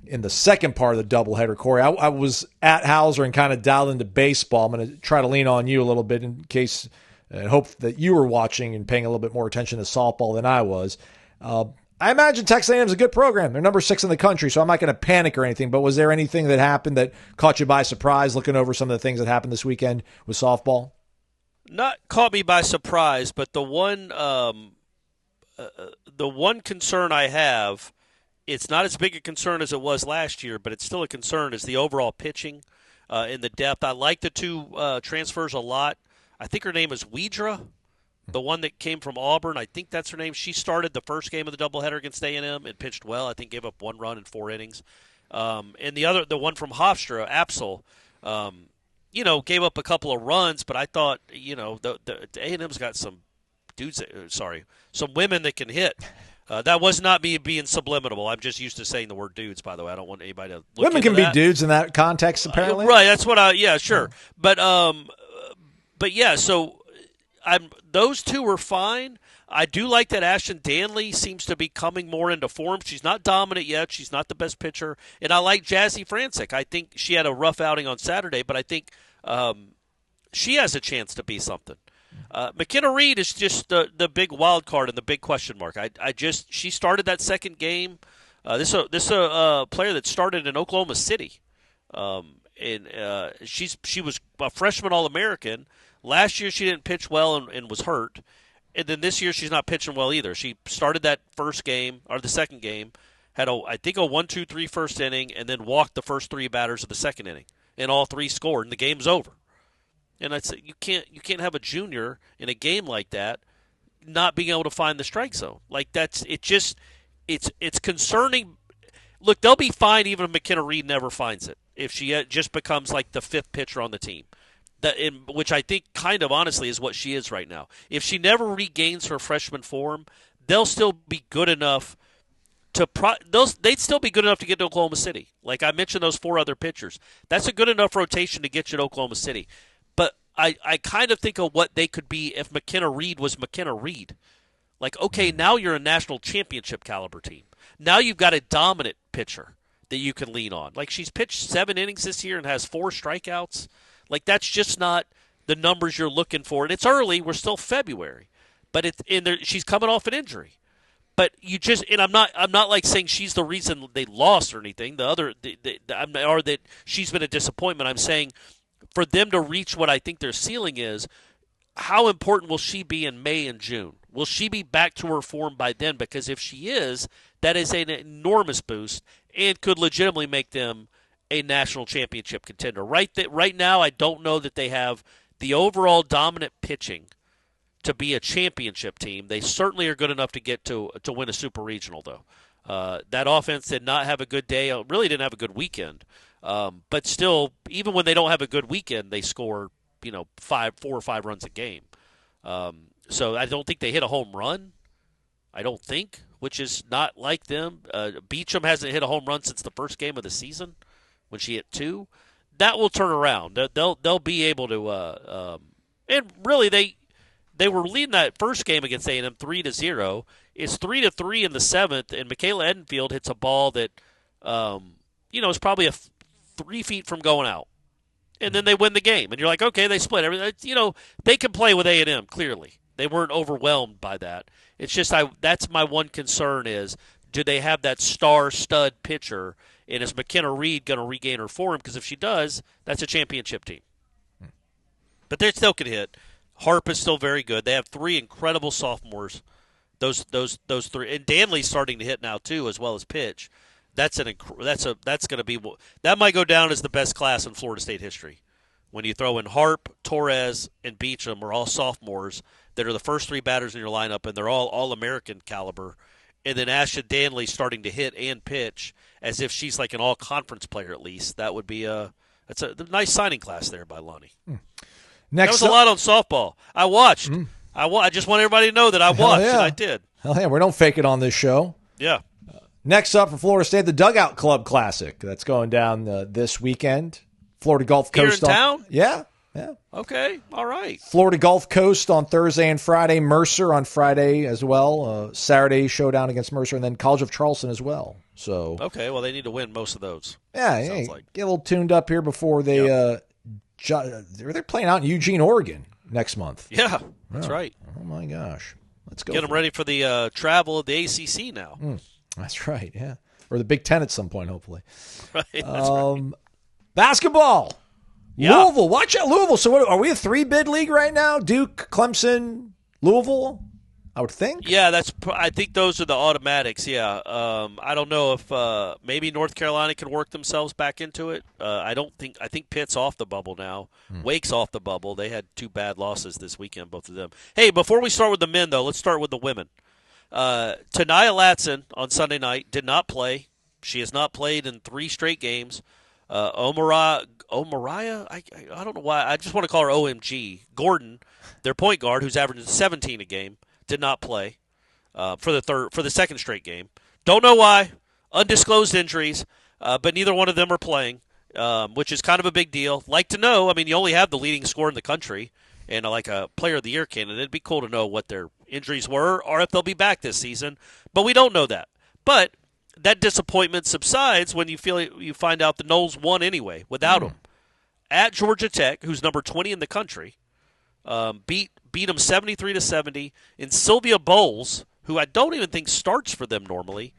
in the second part of the doubleheader. Corey, I was at Hauser and kind of dialed into baseball. I'm going to try to lean on you a little bit in case, and hope that you were watching and paying a little bit more attention to softball than I was. I imagine Texas A&M is a good program. They're number 6 in the country, so I'm not going to panic or anything. But was there anything that happened that caught you by surprise, looking over some of the things that happened this weekend with softball? Not caught me by surprise, but the one concern I have, it's not as big a concern as it was last year, but it's still a concern, is the overall pitching in the depth. I like the two transfers a lot. I think her name is Weidra, the one that came from Auburn. I think that's her name. She started the first game of the doubleheader against A&M and pitched well. I think gave up 1 run in 4 innings. And the one from Hofstra, Apsel, gave up a couple of runs, but I thought, the A&M's got some some women that can hit. That was not me being subliminal. I'm just used to saying the word dudes, by the way. I don't want anybody to look Women into can that. be dudes in that context, apparently. Right, that's what sure. But yeah, so those two were fine. I do like that Ashton Danley seems to be coming more into form. She's not dominant yet. She's not the best pitcher. And I like Jazzy Francic. I think she had a rough outing on Saturday, but I think she has a chance to be something. McKenna Reed is just the big wild card and the big question mark. She started that second game. This is a player that started in Oklahoma City, and she was a freshman All-American. Last year she didn't pitch well and was hurt, and then this year she's not pitching well either. She started that first game or the second game, had a 1-2-3 first inning, and then walked the first 3 batters of the second inning, and all 3 scored, and the game's over. And I'd say you can't have a junior in a game like that not being able to find the strike zone. Like it's concerning. Look, they'll be fine even if McKenna Reed never finds it. If she just becomes like the 5th pitcher on the team, which I think kind of honestly is what she is right now. If she never regains her freshman form, they'll still be good enough they'd still be good enough to get to Oklahoma City. Like I mentioned, those 4 other pitchers. That's a good enough rotation to get you to Oklahoma City. But I kind of think of what they could be if McKenna Reed was McKenna Reed. Like, okay, now you're a national championship caliber team. Now you've got a dominant pitcher that you can lean on. Like, she's pitched 7 innings this year and has 4 strikeouts. Like, that's just not the numbers you're looking for. And it's early. We're still February. But she's coming off an injury. But I'm not like saying she's the reason they lost or anything. Or that she's been a disappointment. I'm saying for them to reach what I think their ceiling is, how important will she be in May and June? Will she be back to her form by then? Because if she is, that is an enormous boost and could legitimately make them a national championship contender. Right now, I don't know that they have the overall dominant pitching to be a championship team. They certainly are good enough to get to win a super regional, though. That offense did not have a good day. Really didn't have a good weekend. But still, even when they don't have a good weekend, they score 4 or 5 runs a game. So I don't think they hit a home run. I don't think, which is not like them. Beecham hasn't hit a home run since the first game of the season when she hit 2. That will turn around. They'll be able to. And really, they were leading that first game against A&M 3-0. It's 3-3 in the 7th, and Michaela Edenfield hits a ball that is probably 3 feet from going out. And then they win the game. And you're like, okay, they split everything. They can play with A&M, clearly. They weren't overwhelmed by that. It's just that's my one concern is, do they have that star stud pitcher, and is McKenna Reed going to regain her form? Because if she does, that's a championship team. But they still can hit. Harp is still very good. They have 3 incredible sophomores. Those 3, and Danley's starting to hit now too, as well as pitch. That's going to be, that might go down as the best class in Florida State history. When you throw in Harp, Torres, and Beecham are all sophomores that are the first 3 batters in your lineup, and they're all American caliber. And then Ashton Danley starting to hit and pitch as if she's like an all-conference player at least. That would be that's a nice signing class there by Lonnie. That was a lot on softball. I watched. I just want everybody to know that I watched, and I did. Hell yeah, we don't fake it on this show. Yeah. Next up for Florida State, the Dugout Club Classic. That's going down this weekend. Florida Gulf Coast. Here in town? Yeah. Okay, all right. Florida Gulf Coast on Thursday and Friday. Mercer on Friday as well. Saturday showdown against Mercer, and then College of Charleston as well. So okay, well, they need to win most of those. Yeah, sounds like. Get a little tuned up here before they they're playing out in Eugene, Oregon next month. Yeah, that's right. Oh my gosh, let's go. Get them ready for the travel of the ACC now. That's right. Yeah, or the Big Ten at some point, hopefully. Right. That's right. Basketball. Yeah. Louisville. Watch out, Louisville. So what, are we a 3-bid league right now? Duke, Clemson, Louisville, I would think. Yeah, I think those are the automatics, yeah. I don't know if maybe North Carolina can work themselves back into it. I think Pitt's off the bubble now. Wake's off the bubble. They had 2 bad losses this weekend, both of them. Hey, before we start with the men, though, let's start with the women. Tanaya Latson on Sunday night did not play. She has not played in 3 straight games. Omariah, I don't know why. I just want to call her OMG. Gordon, their point guard, who's averaging 17 a game, did not play for the second straight game. Don't know why. Undisclosed injuries, but neither one of them are playing, which is kind of a big deal. Like to know. I mean, you only have the leading scorer in the country and like a Player of the Year candidate. It'd be cool to know what their injuries were or if they'll be back this season. But we don't know that. But that disappointment subsides when you find out the Noles won anyway without him. At Georgia Tech, who's number 20 in the country, beat them 73-70. And Sylvia Bowles, who I don't even think starts for them normally,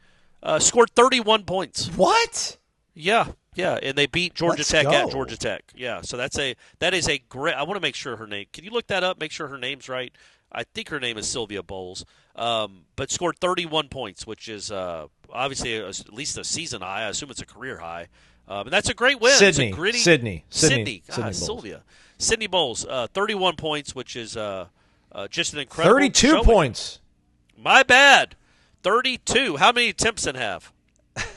scored 31 points. What? Yeah, and they beat Georgia Tech go. at Georgia Tech. Yeah, so that is a great. I want to make sure her name. Can you look that up? Make sure her name's right. I think her name is Sylvia Bowles, but scored 31 points, which is obviously at least a season high. I assume it's a career high. And that's a great win. Sydney. It's a gritty, Sydney. Bowles. Sylvia. Sydney Bowles, 31 points, which is just an incredible 32 showing. points. My bad. 32. How many did Timpson have?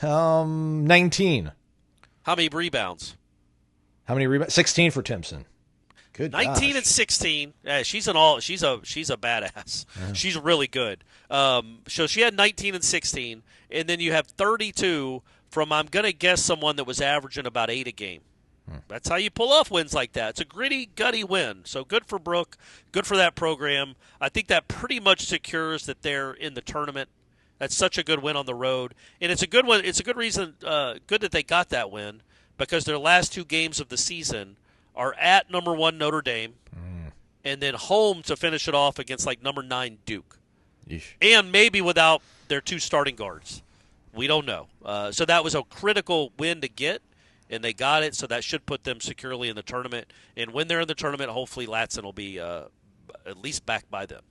19. How many rebounds? How many rebounds? 16 for Timpson. Good 19 gosh. and 16. Yeah, she's a badass. Yeah. She's really good. So she had 19 and 16, and then you have 32 from, I'm going to guess, someone that was averaging about 8 a game. That's how you pull off wins like that. It's a gritty, gutty win. So good for Brooke. Good for that program. I think that pretty much secures that they're in the tournament. That's such a good win on the road. And it's a good one. It's a good reason, good that they got that win, because their last 2 games of the season are at number 1 Notre Dame and then home to finish it off against like number 9 Duke. Yeesh. And maybe without their 2 starting guards. We don't know. So that was a critical win to get, and they got it, so that should put them securely in the tournament. And when they're in the tournament, hopefully Latson will be at least backed by them.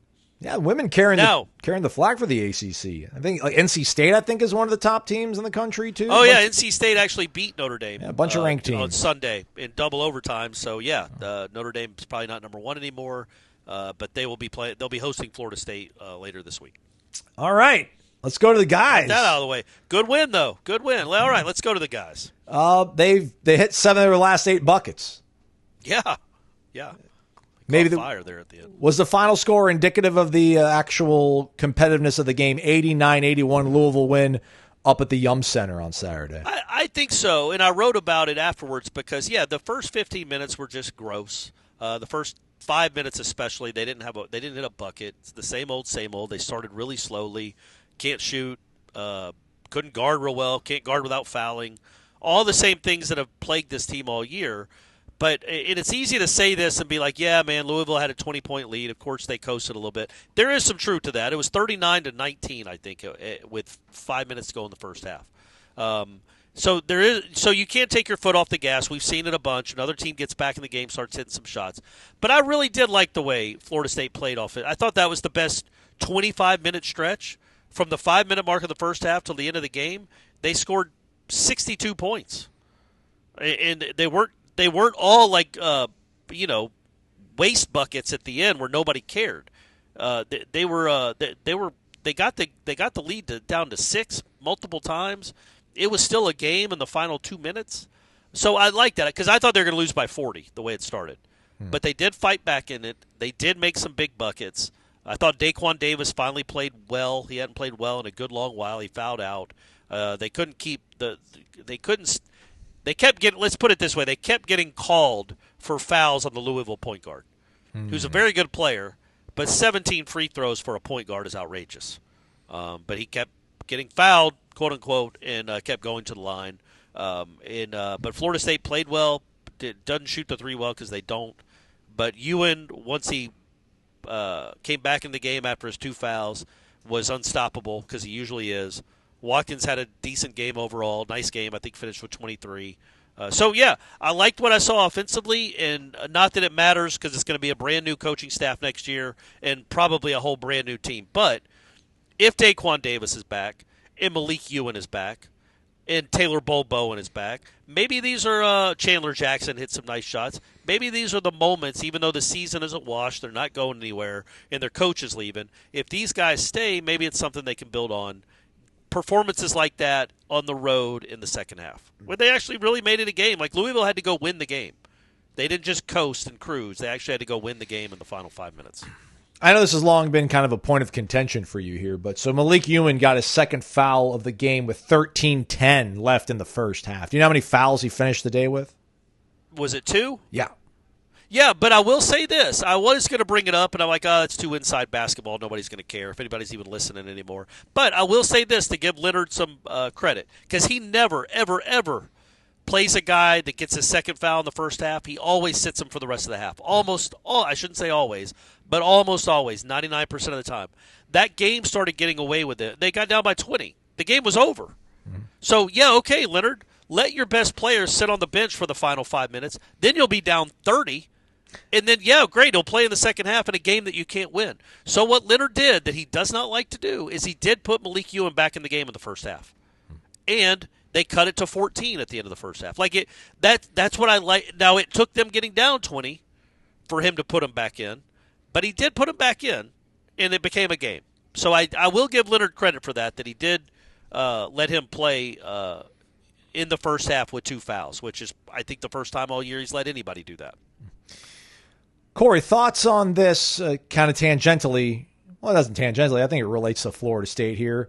Yeah, women carrying the flag for the ACC. I think NC State, is one of the top teams in the country too. Oh yeah, NC State actually beat Notre Dame. Yeah, a bunch of ranked teams on Sunday in double overtime. So yeah, Notre Dame is probably not number 1 anymore, but they will be playing. They'll be hosting Florida State later this week. All right, let's go to the guys. Get that out of the way. Good win though. Good win. All right, let's go to the guys. They hit 7 of their last 8 buckets. Yeah. Maybe fire there at the end. Was the final score indicative of the actual competitiveness of the game? 89-81 Louisville win up at the Yum Center on Saturday. I think so, and I wrote about it afterwards because, the first 15 minutes were just gross. The first 5 minutes especially, they didn't hit a bucket. It's the same old, same old. They started really slowly. Can't shoot. Couldn't guard real well. Can't guard without fouling. All the same things that have plagued this team all year. But it's easy to say this and be like, yeah, man, Louisville had a 20-point lead. Of course, they coasted a little bit. There is some truth to that. It was 39-19, I think, with 5 minutes to go in the first half. So you can't take your foot off the gas. We've seen it a bunch. Another team gets back in the game, starts hitting some shots. But I really did like the way Florida State played off it. I thought that was the best 25-minute stretch. From the 5-minute mark of the first half till the end of the game, they scored 62 points. And they weren't all like waste buckets at the end where nobody cared. They got the lead down to 6 multiple times. It was still a game in the final 2 minutes. So I like that because I thought they were going to lose by 40 the way it started. but they did fight back in it. They did make some big buckets. I thought Daquan Davis finally played well. He hadn't played well in a good long while. He fouled out. They couldn't keep they kept getting, let's put it this way, they kept getting called for fouls on the Louisville point guard, who's a very good player, but 17 free throws for a point guard is outrageous. But he kept getting fouled, quote unquote, and kept going to the line. But Florida State played well. Doesn't shoot the three well because they don't. But Ewan, once he came back in the game after his 2 fouls, was unstoppable because he usually is. Watkins had a decent game overall. Nice game. I think finished with 23. I liked what I saw offensively, and not that it matters because it's going to be a brand-new coaching staff next year and probably a whole brand-new team. But if Daquan Davis is back and Malik Ewan is back and Taylor Bowen is back, maybe these are Chandler Jackson hit some nice shots. Maybe these are the moments, even though the season isn't washed, they're not going anywhere, and their coach is leaving. If these guys stay, maybe it's something they can build on. Performances like that on the road in the second half, where they actually really made it a game. Like Louisville had to go win the game. They didn't just coast and cruise. They actually had to go win the game in the final 5 minutes. I know this has long been kind of a point of contention for you here, but so Malik Ewan got his second foul of the game with 13:10 left in the first half. Do you know how many fouls he finished the day with? Was it 2? Yeah. Yeah, but I will say this. I was going to bring it up, and I'm like, it's too inside basketball. Nobody's going to care if anybody's even listening anymore. But I will say this to give Leonard some credit, because he never, ever, ever plays a guy that gets his second foul in the first half. He always sits him for the rest of the half. I shouldn't say always, but almost always, 99% of the time. That game started getting away with it. They got down by 20. The game was over. Mm-hmm. So, okay, Leonard, let your best players sit on the bench for the final 5 minutes. Then you'll be down 30. And then, great, he'll play in the second half in a game that you can't win. So what Leonard did that he does not like to do is he did put Malik Ewan back in the game in the first half. And they cut it to 14 at the end of the first half. That's what I like. Now, it took them getting down 20 for him to put him back in. But he did put him back in, and it became a game. So I will give Leonard credit for that he did let him play in the first half with 2 fouls, which is, I think, the first time all year he's let anybody do that. Corey, thoughts on this kind of tangentially? Well, it doesn't tangentially. I think it relates to Florida State here.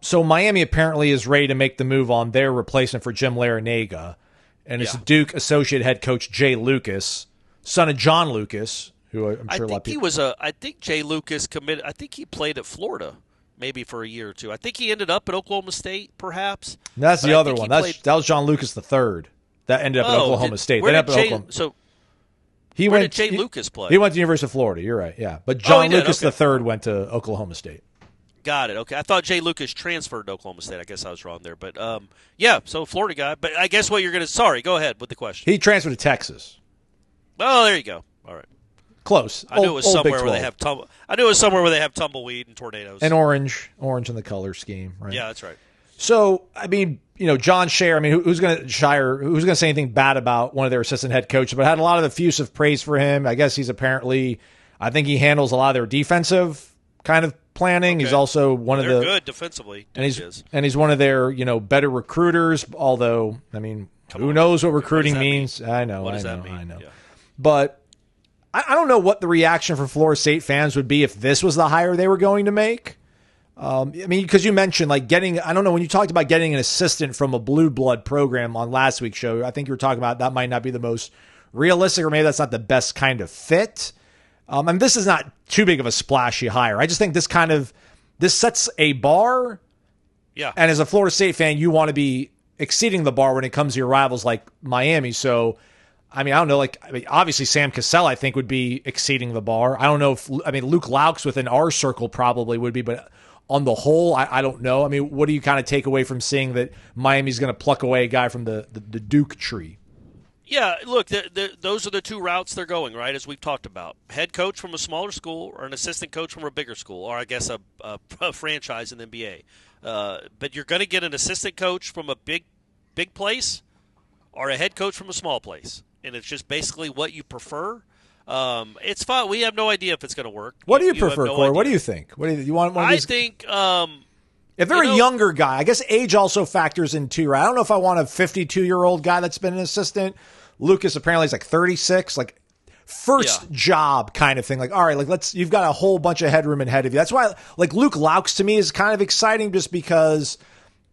So Miami apparently is ready to make the move on their replacement for Jim Larinaga. And it's Duke associate head coach Jay Lucas, son of John Lucas, who I'm sure a lot of people... I think Jay Lucas committed... I think he played at Florida maybe for a year or two. I think he ended up at Oklahoma State, perhaps. No, that's the other one. That was John Lucas III. That ended up at Oklahoma State. Where did Jay Lucas play? He went to the University of Florida. You're right, yeah. But John Lucas III went to Oklahoma State. Got it. Okay, I thought Jay Lucas transferred to Oklahoma State. I guess I was wrong there. But, so Florida guy. But I guess what you're going to – sorry, go ahead with the question. He transferred to Texas. Oh, there you go. All right. Close. I knew it was somewhere where they have I knew it was somewhere where they have tumbleweed and tornadoes. And orange in the color scheme, right? Yeah, that's right. So, I mean, John Scheyer, who's going to say anything bad about one of their assistant head coaches, but had a lot of effusive praise for him. I guess I think he handles a lot of their defensive kind of planning. Okay. He's also They're good defensively. And he's one of their, better recruiters, although, who knows what recruiting means? I know. What does that mean? I know. Yeah. But I don't know what the reaction for Florida State fans would be if this was the hire they were going to make. Because you mentioned I don't know, when you talked about getting an assistant from a blue blood program on last week's show, I think you were talking about that might not be the most realistic, or maybe that's not the best kind of fit. This is not too big of a splashy hire. I just think this sets a bar. Yeah. And as a Florida State fan, you want to be exceeding the bar when it comes to your rivals like Miami. So, I don't know, obviously Sam Cassell, I think, would be exceeding the bar. I don't know if, Luke Laux within our circle probably would be, but on the whole, I don't know. What do you kind of take away from seeing that Miami's going to pluck away a guy from the Duke tree? Yeah, look, those are the 2 routes they're going, right, as we've talked about. Head coach from a smaller school or an assistant coach from a bigger school, or I guess a franchise in the NBA. But you're going to get an assistant coach from a big place or a head coach from a small place. And it's just basically what you prefer. It's fine. We have no idea if it's going to work. What do you prefer, Corey? What do you think? What do you want? One of these? I think if they're a younger guy, I guess age also factors in too, right? I don't know if I want a 52-year-old guy that's been an assistant. Lucas apparently is 36. first job kind of thing. Like, all right, like you've got a whole bunch of headroom ahead of you. That's why like Luke Laux to me is kind of exciting just because,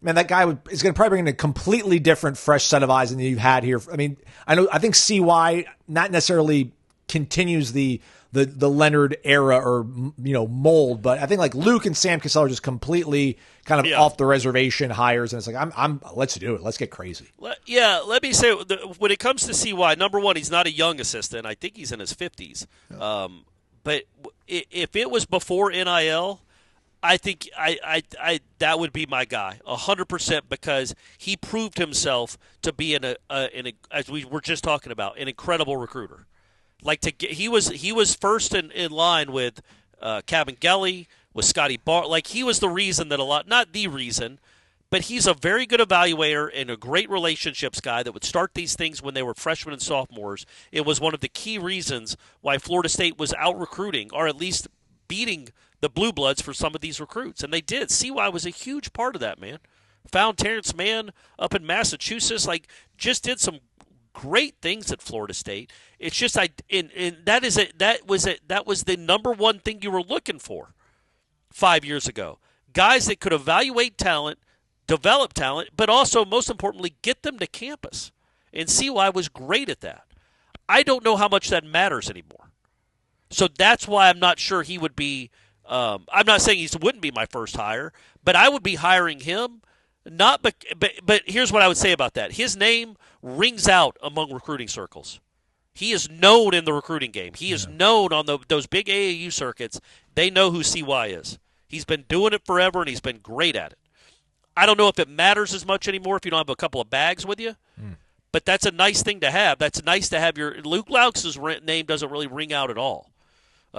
man, that guy is going to probably bring in a completely different, fresh set of eyes than you've had here. I mean, I think CY not necessarily continues the Leonard era or, mold, but I think like Luke and Sam Cassell are just completely kind of off the reservation hires. And it's like, let's do it. Let's get crazy. Let me say, when it comes to CY, number one, he's not a young assistant. I think he's in his 50s. But if it was before NIL, I think that would be my guy 100% because he proved himself to be as we were just talking about, an incredible recruiter. He was first in line with Kevin Gelly, with Scotty Barr. Like he was the reason that not the reason, but he's a very good evaluator and a great relationships guy that would start these things when they were freshmen and sophomores. It was one of the key reasons why Florida State was out recruiting or at least beating the Blue Bloods for some of these recruits, and they did. CY was a huge part of that, man. Found Terrence Mann up in Massachusetts, just did some great things at Florida State. It's just that was the number one thing you were looking for 5 years ago. Guys that could evaluate talent, develop talent, but also most importantly get them to campus. And CY was great at that. I don't know how much that matters anymore. So that's why I'm not sure he would be I'm not saying he wouldn't be my first hire, but I would be hiring him but here's what I would say about that. His name rings out among recruiting circles. He is known in the recruiting game. He is known on those big AAU circuits. They know who CY is. He's been doing it forever, and he's been great at it. I don't know if it matters as much anymore if you don't have a couple of bags with you, but that's a nice thing to have. That's nice to have Luke Laux' name doesn't really ring out at all.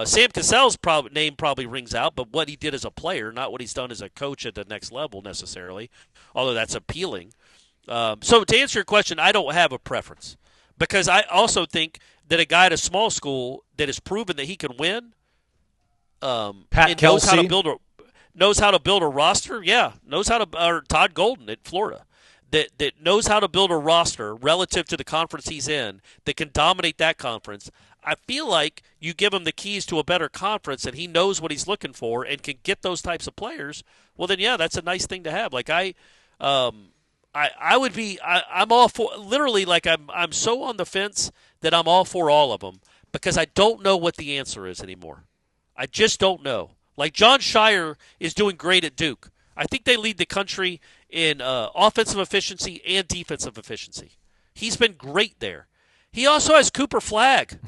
Sam Cassell's name probably rings out, but what he did as a player, not what he's done as a coach at the next level necessarily, although that's appealing. So to answer your question, I don't have a preference because I also think that a guy at a small school that has proven that he can win Pat Kelsey knows how to build a roster. Yeah, or Todd Golden at Florida. That knows how to build a roster relative to the conference he's in that can dominate that conference. I feel like you give him the keys to a better conference and he knows what he's looking for and can get those types of players. Well, then, that's a nice thing to have. Like I'm all for, literally, like I'm so on the fence that I'm all for all of them because I don't know what the answer is anymore. I just don't know. Like John Shire is doing great at Duke. I think they lead the country in offensive efficiency and defensive efficiency. He's been great there. He also has Cooper Flagg.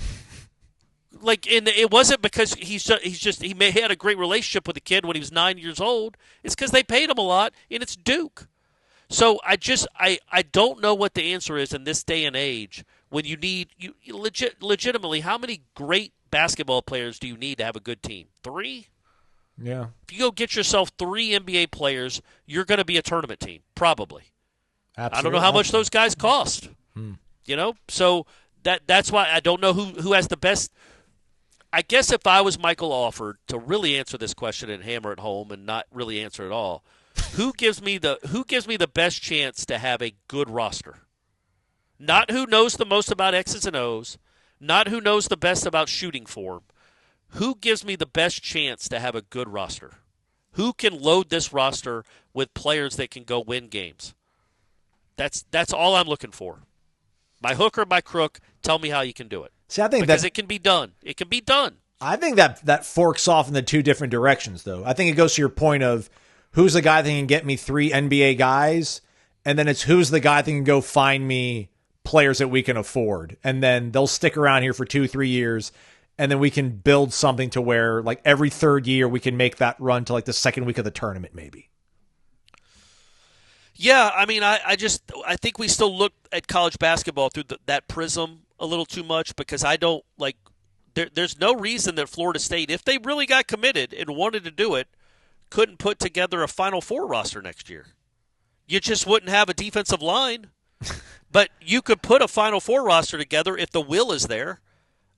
And it wasn't because he had a great relationship with the kid when he was 9 years old. It's because they paid him a lot, and it's Duke. So I don't know what the answer is in this day and age when you need legitimately how many great basketball players do you need to have a good team? 3? Yeah. If you go get yourself 3 NBA players, you're going to be a tournament team, probably. Absolutely. I don't know how much those guys cost. So that's why I don't know who has the best. I guess if I was Michael Alford to really answer this question and hammer it home and not really answer at all, who gives me the best chance to have a good roster? Not who knows the most about X's and O's, not who knows the best about shooting form. Who gives me the best chance to have a good roster? Who can load this roster with players that can go win games? That's all I'm looking for. My hook or my crook, tell me how you can do it. See, I think because it can be done. It can be done. I think that forks off in the two different directions, though. I think it goes to your point of who's the guy that can get me 3 NBA guys, and then it's who's the guy that can go find me players that we can afford, and then they'll stick around here for 2-3 years, and then we can build something to where, like, every third year we can make that run to, like, the second week of the tournament, maybe. Yeah, I mean, I think we still look at college basketball through that prism a little too much because I don't, like, there's no reason that Florida State, if they really got committed and wanted to do it, couldn't put together a Final Four roster next year. You just wouldn't have a defensive line. But you could put a Final Four roster together if the will is there,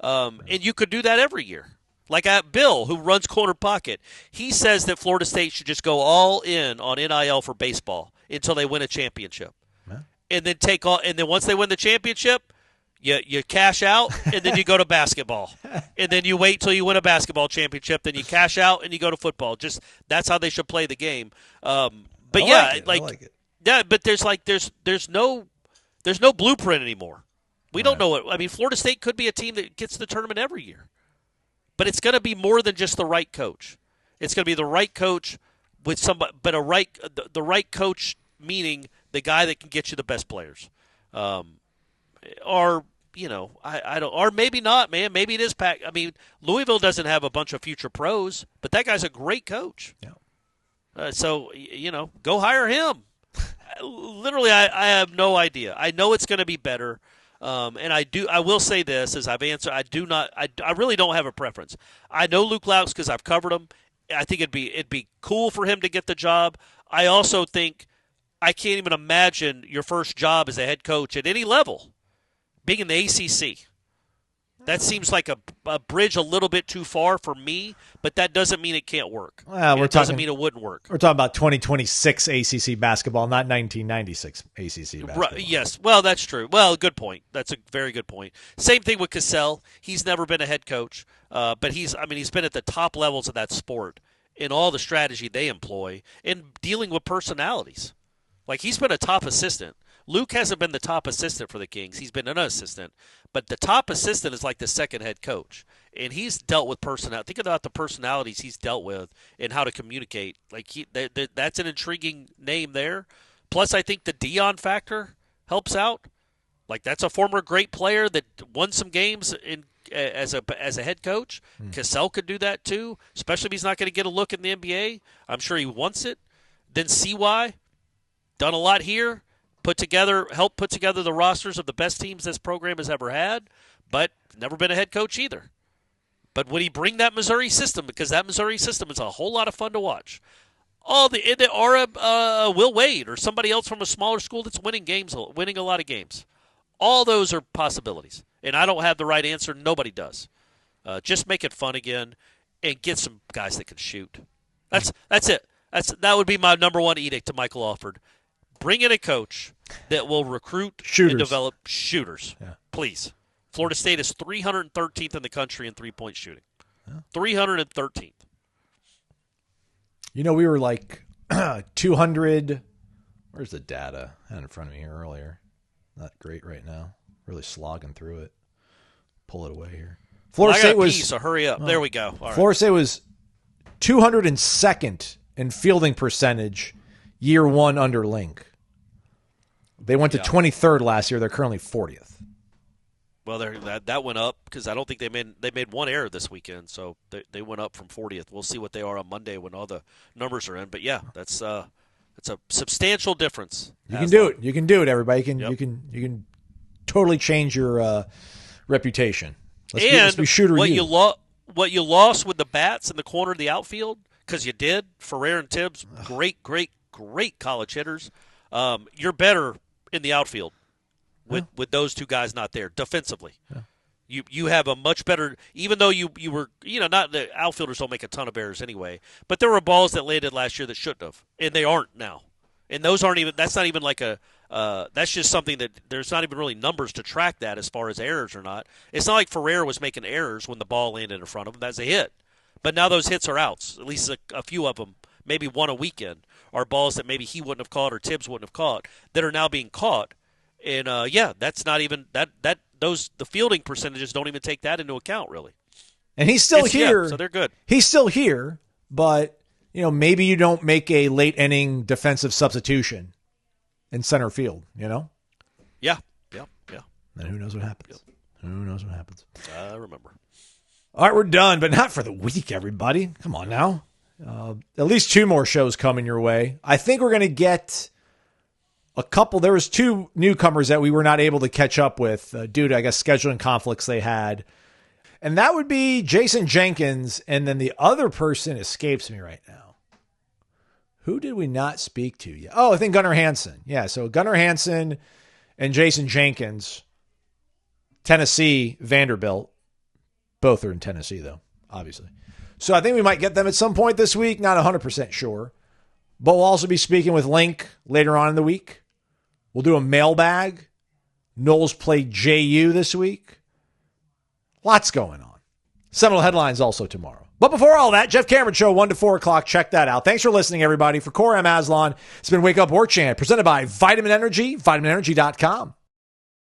and you could do that every year. Like Bill, who runs Corner Pocket, he says that Florida State should just go all in on NIL for baseball until they win a championship. Yeah. And then once they win the championship, You cash out, and then you go to basketball. And then you wait till you win a basketball championship, then you cash out, and you go to football. Just that's how they should play the game. But I like it. Yeah, but there's no blueprint anymore. We don't know what. I mean, Florida State could be a team that gets to the tournament every year. But it's going to be more than just the right coach. It's going to be the right coach with somebody, but the right coach meaning the guy that can get you the best players. Or I don't, or maybe not, man. Maybe it is packed. I mean, Louisville doesn't have a bunch of future pros, but that guy's a great coach. Yeah. So go hire him. Literally, I have no idea. I know it's going to be better, and I will say this as I've answered. I really don't have a preference. I know Luke Laux because I've covered him. I think it'd be cool for him to get the job. I also think I can't even imagine your first job as a head coach at any level being in the ACC. That seems like a bridge a little bit too far for me, but that doesn't mean it can't work. Well, it doesn't mean it wouldn't work. We're talking about 2026 ACC basketball, not 1996 ACC basketball. Right, yes. Well, that's true. Well, good point. That's a very good point. Same thing with Cassell. He's never been a head coach, but he's been at the top levels of that sport in all the strategy they employ in dealing with personalities. Like, he's been a top assistant. Luke hasn't been the top assistant for the Kings. He's been an assistant. But the top assistant is like the second head coach. And he's dealt with personality. Think about the personalities he's dealt with and how to communicate. Like that's an intriguing name there. Plus, I think the Dion factor helps out. Like, that's a former great player that won some games as a head coach. Cassell could do that too, especially if he's not going to get a look in the NBA. I'm sure he wants it. Then CY, done a lot here. Helped put together the rosters of the best teams this program has ever had, but never been a head coach either. But would he bring that Missouri system? Because that Missouri system is a whole lot of fun to watch. Or Will Wade or somebody else from a smaller school that's winning a lot of games. All those are possibilities. And I don't have the right answer. Nobody does. Just make it fun again and get some guys that can shoot. That's it. That would be my number one edict to Michael Alford. Bring in a coach that will recruit and develop shooters. Yeah. Please. Florida State is 313th in the country in three-point shooting. Yeah. 313th. We were like 200. Where's the data? I had it in front of me here earlier. Not great right now. Really slogging through it. Pull it away here. Florida State was. So hurry up. There we go. All Florida State was 202nd in fielding percentage year one under Link. They went to 23rd last year. They're currently 40th. Well, that went up because I don't think they made one error this weekend, so they went up from 40th. We'll see what they are on Monday when all the numbers are in. But yeah, that's a substantial difference. You can do it. You can do it, everybody. You can totally change your reputation. Let's be shooter. What you lost with the bats in the corner of the outfield, because you did. Ferrer and Tibbs, great college hitters. You're better in the outfield with those two guys not there defensively. Yeah. You have a much better, even though you were, not the outfielders don't make a ton of errors anyway, but there were balls that landed last year that shouldn't have, and they aren't now. And those aren't even, that's not even like that's just something that there's not even really numbers to track that as far as errors or not. It's not like Ferrer was making errors when the ball landed in front of him. That's a hit. But now those hits are outs, at least a few of them, maybe one a weekend, are balls that maybe he wouldn't have caught or Tibbs wouldn't have caught that are now being caught. And, that's not even – the fielding percentages don't even take that into account, really. And he's still here. Yeah, so they're good. He's still here, but, maybe you don't make a late-inning defensive substitution in center field, Yeah. And who knows what happens? Yep. Who knows what happens? I remember. All right, we're done, but not for the week, everybody. Come on now. At least 2 more shows coming your way. I think we're going to get a couple. There was 2 newcomers that we were not able to catch up with due to, I guess, scheduling conflicts they had. And that would be Jason Jenkins, and then the other person escapes me right now. Who did we not speak to yet? Oh, I think Gunnar Hansen. Yeah, so Gunnar Hansen and Jason Jenkins, Tennessee, Vanderbilt. Both are in Tennessee, though, obviously. So I think we might get them at some point this week. Not 100% sure. But we'll also be speaking with Link later on in the week. We'll do a mailbag Noles play JU this week. Lots going on. Seminole headlines also tomorrow. But before all that, Jeff Cameron Show, 1 to 4 o'clock. Check that out. Thanks for listening, everybody. For Corey, I'm Aslan. It's been Wake Up Warchant, presented by Vitamin Energy, vitaminenergy.com.